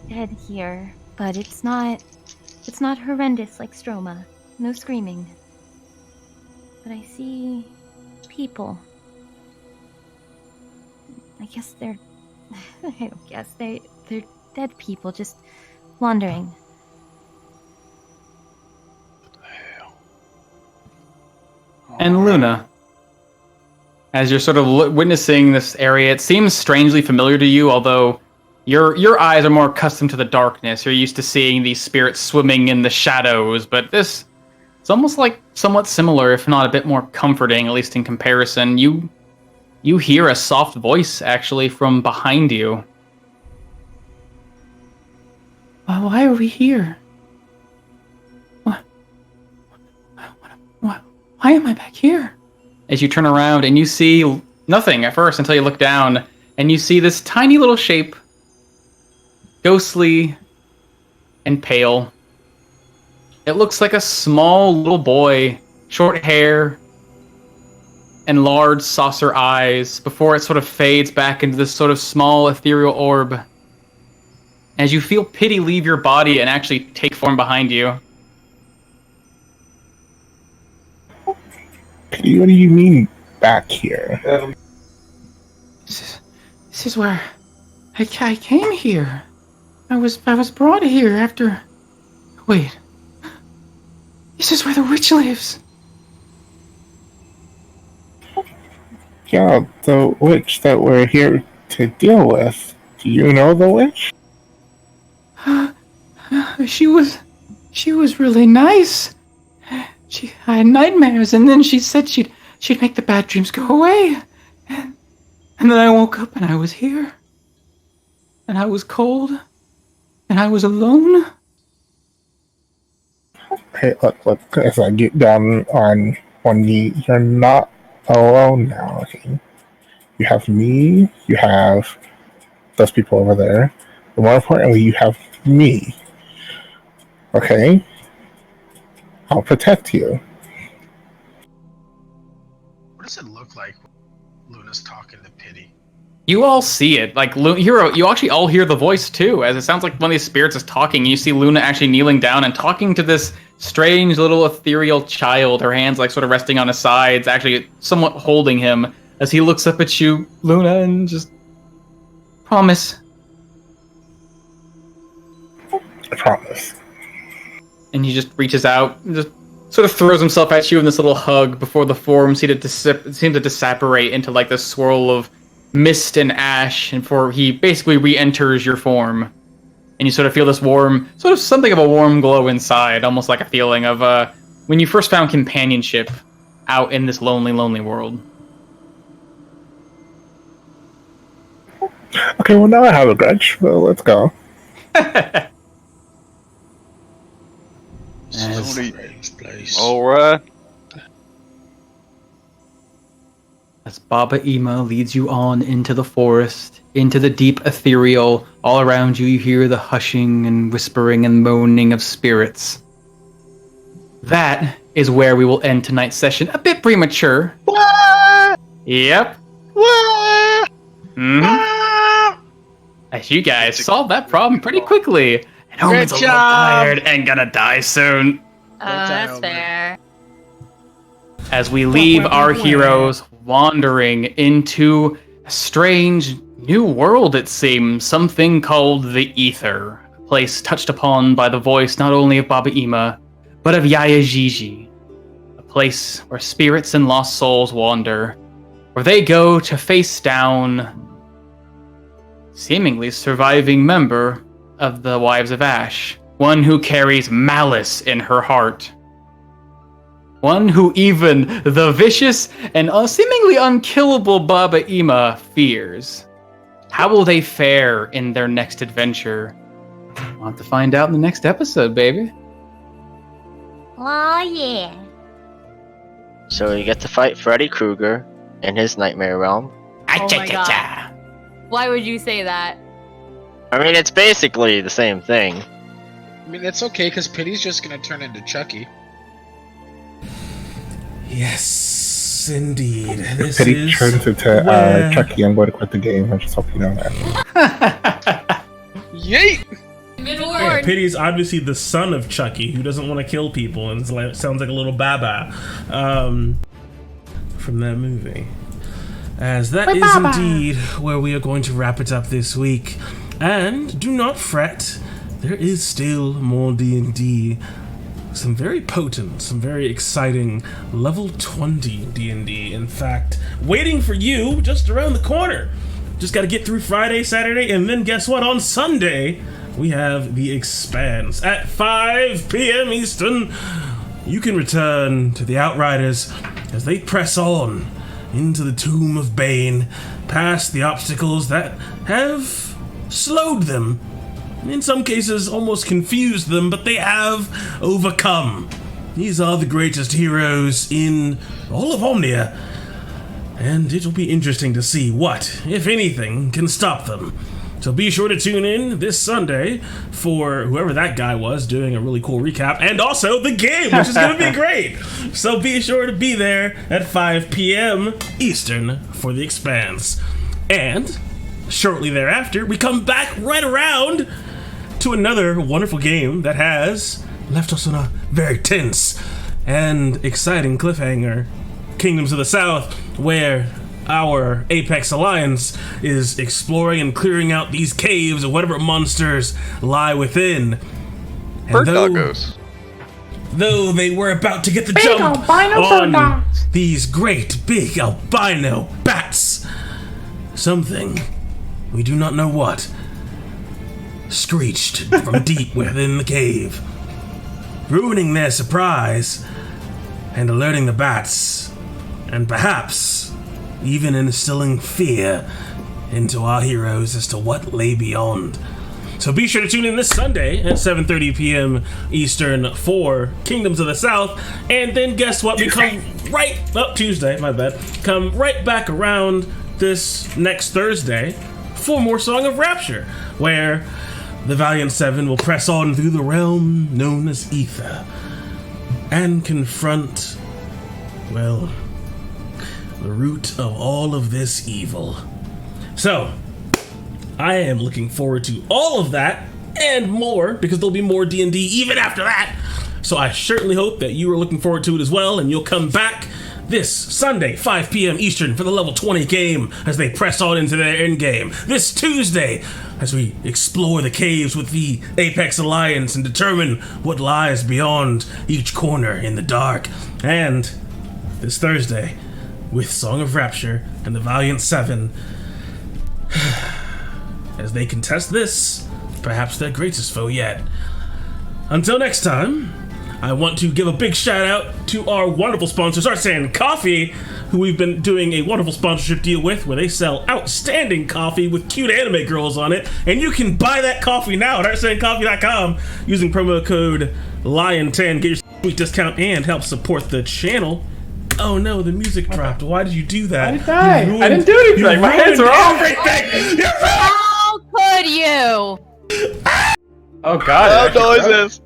dead here, but it's not horrendous like Stroma. No screaming. But I see people. I guess they're dead people just wandering. And Luna, as you're sort of witnessing this area, it seems strangely familiar to you, although your eyes are more accustomed to the darkness. You're used to seeing these spirits swimming in the shadows, but this, it's almost like somewhat similar, if not a bit more comforting, at least in comparison. You hear a soft voice, actually, from behind you. Why are we here? Why am I back here? As you turn around and you see nothing at first until you look down and you see this tiny little shape, ghostly and pale. It looks like a small little boy, short hair and large saucer eyes before it sort of fades back into this sort of small ethereal orb. As you feel pity leave your body and actually take form behind you. Pity, what do you mean back here? This is where I came here. I was brought here after... Wait. This is where the witch lives. Yeah, the witch that we're here to deal with. Do you know the witch? She was really nice. I had nightmares, and then she said she'd make the bad dreams go away. And then I woke up and I was here. And I was cold. And I was alone. Hey, look, as I get down on one knee, you're not alone now, okay? You have me, you have those people over there, but more importantly, you have me. Okay? I'll protect you. What does it look like when Luna's talking to Pity? You all see it. Like, you actually all hear the voice, too, as it sounds like one of these spirits is talking. You see Luna actually kneeling down and talking to this strange little ethereal child, her hands, like, sort of resting on his sides, actually somewhat holding him, as he looks up at you, Luna, and just... Promise. I promise. And he just reaches out and just sort of throws himself at you in this little hug before the form seemed to disapparate into like this swirl of mist and ash, and before he basically re-enters your form. And you sort of feel this warm, sort of something of a warm glow inside, almost like a feeling of when you first found companionship out in this lonely, lonely world. Okay, well now I have a grudge, so let's go. Alright. As Baba Ima leads you on into the forest, into the deep ethereal, all around you you hear the hushing and whispering and moaning of spirits. That is where we will end tonight's session. A bit premature. What? Yep. What? As you guys solved that problem pretty quickly. And Omen's a little tired and gonna die soon. That's fair. As we leave our heroes wandering into a strange new world, it seems, something called the Ether, a place touched upon by the voice not only of Baba Ima, but of Yaya Gigi, a place where spirits and lost souls wander, where they go to face down seemingly surviving member of the Wives of Ash, one who carries malice in her heart. One who even the vicious and seemingly unkillable Baba Ima fears. How will they fare in their next adventure? We'll have to find out in the next episode, baby. Oh, yeah. So you get to fight Freddy Krueger in his nightmare realm. Oh my God. Why would you say that? I mean, it's basically the same thing. I mean, it's okay, because Pity's just gonna turn into Chucky. Yes, indeed. This Pity is turns into where- Chucky. I'm going to quit the game. I just hope you know that. Yeet! Yeah, Pity's obviously the son of Chucky, who doesn't want to kill people, and sounds like a little baba from that movie. As that is indeed where we are going to wrap it up this week. And do not fret, there is still more D&D some very potent, some very exciting level 20 D&D. In fact, waiting for you just around the corner. Just got to get through Friday, Saturday, and then guess what? On Sunday, we have The Expanse at 5 p.m. Eastern. You can return to the Outriders as they press on into the Tomb of Bane, past the obstacles that have slowed them. In some cases, almost confused them, but they have overcome. These are the greatest heroes in all of Omnia, and it'll be interesting to see what, if anything, can stop them. So be sure to tune in this Sunday for whoever that guy was doing a really cool recap, and also the game, which is going to be great. So be sure to be there at 5 p.m. Eastern for The Expanse. And shortly thereafter, we come back right around to another wonderful game that has left us on a very tense and exciting cliffhanger. Kingdoms of the South, where our Apex Alliance is exploring and clearing out these caves of whatever monsters lie within. And Bird doggos. Though they were about to get the jump on these great big albino bats, something, we do not know what, screeched from deep within the cave, ruining their surprise and alerting the bats, and perhaps even instilling fear into our heroes as to what lay beyond. So be sure to tune in this Sunday at 7:30 p.m. Eastern for Kingdoms of the South, and then guess what? We come Tuesday, my bad. Come right back around this next Thursday for more Song of Rapture, where the Valiant Seven will press on through the realm known as Ether and confront, well, the root of all of this evil. So, I am looking forward to all of that and more, because there'll be more D&D even after that. So I certainly hope that you are looking forward to it as well, and you'll come back this Sunday, 5 p.m. Eastern, for the level 20 game as they press on into their end game. This Tuesday, as we explore the caves with the Apex Alliance and determine what lies beyond each corner in the dark. And this Thursday, with Song of Rapture and the Valiant Seven, as they contest this, perhaps their greatest foe yet. Until next time, I want to give a big shout out to our wonderful sponsors, Artisan Coffee, who we've been doing a wonderful sponsorship deal with, where they sell outstanding coffee with cute anime girls on it, and you can buy that coffee now at artisancoffee.com using promo code LION10. Get your sweet discount and help support the channel. Oh no, the music dropped. Why did you do that? I didn't do anything. My hands are off. How could you? Oh god. noises.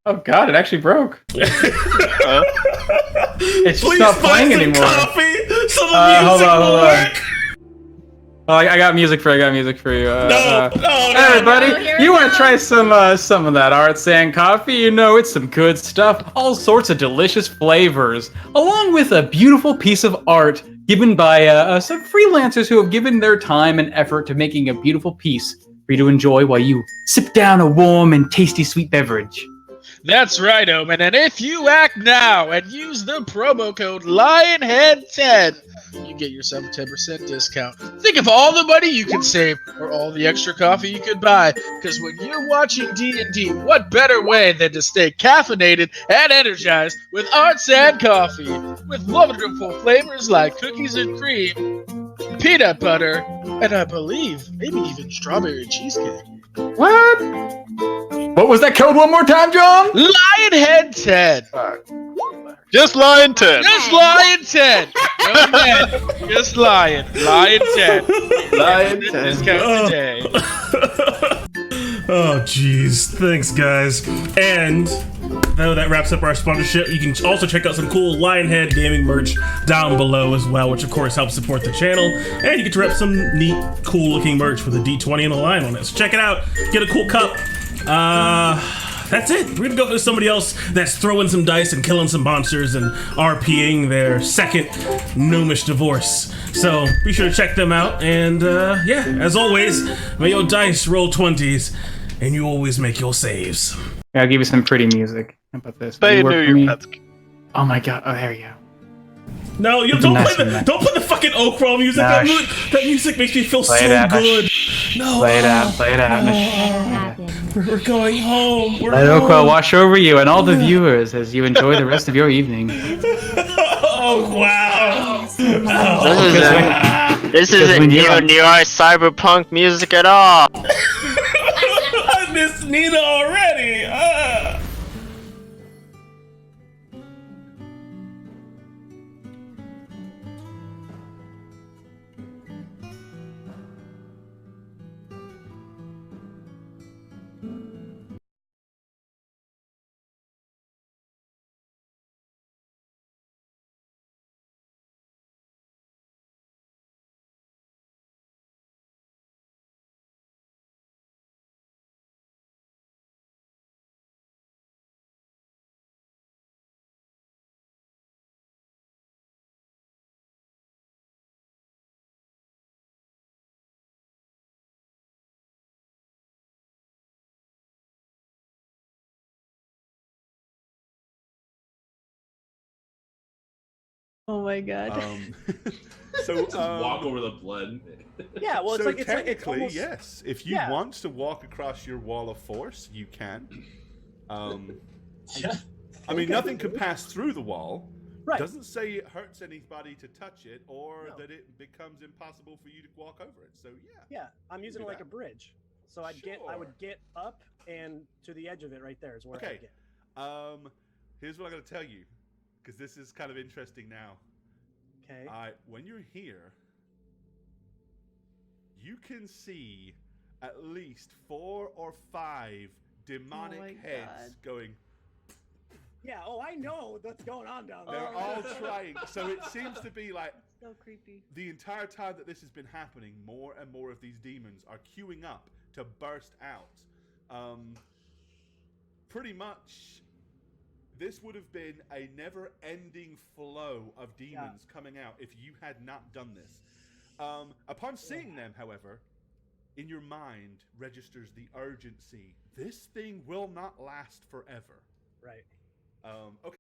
Oh god, it actually broke. It's just Please not playing anymore. Coffee so the music will work. Oh, I got music for you. No, everybody, here you we want to go. try some of that Artisan coffee? You know, it's some good stuff. All sorts of delicious flavors, along with a beautiful piece of art given by some freelancers who have given their time and effort to making a beautiful piece for you to enjoy while you sip down a warm and tasty sweet beverage. That's right, Omen. And if you act now and use the promo code LionHead10, you get yourself a 10% discount. Think of all the money you can save, or all the extra coffee you could buy. Because when you're watching D&D, what better way than to stay caffeinated and energized with Artisan Coffee, with wonderful flavors like cookies and cream, peanut butter, and I believe maybe even strawberry cheesecake. What was that code one more time, John? LionHead10. Just Lion 10. Just Lion 10. No man. Just Lion. Lion 10. Lion 10. Discount today. Oh, jeez. Thanks, guys. And though that wraps up our sponsorship, you can also check out some cool Lionhead gaming merch down below as well, which of course helps support the channel. And you get to rep some neat, cool-looking merch with a D20 and a lion on it. So check it out. Get a cool cup. That's it. We're gonna go with somebody else that's throwing some dice and killing some monsters and RPing their second gnomish divorce. So be sure to check them out. And yeah, as always, may your dice roll 20s and you always make your saves. Yeah, I'll give you some pretty music. How about this? Spay You and work neuter for your me? pets. Oh my god! Oh, there you go. No, you Something don't nice play and the nice. don't play the fucking Okra music. Nah, That music makes me feel Play so it out. good. No, Play it out. Play it out. What happened? We're going home. We're Let home. Oakwell wash over you and all the viewers as you enjoy the rest of your evening. Oh wow! This Because isn't when you're neo cyberpunk music at all. I miss Nina already. Oh my god. So Just walk over the blood. Yeah, well, it's so like it's technically, almost, yes. If you yeah. want to walk across your wall of force, you can. I mean, nothing could pass through the wall. Right. Doesn't say it hurts anybody to touch it, or that it becomes impossible for you to walk over it. So yeah. Yeah, I'm using it like a bridge. So I Sure. would get up and to the edge of it right there is where I Okay. get. Here's what I'm gonna tell you, because this is kind of interesting now. Okay. When you're here, you can see at least 4 or 5 demonic heads going. Yeah, oh, I know what's going on down there. They're all trying. So it seems to be like So creepy. the entire time that this has been happening, more and more of these demons are queuing up to burst out. Pretty much, this would have been a never-ending flow of demons coming out if you had not done this. Upon seeing them, however, in your mind registers the urgency. This thing will not last forever. Right. Okay.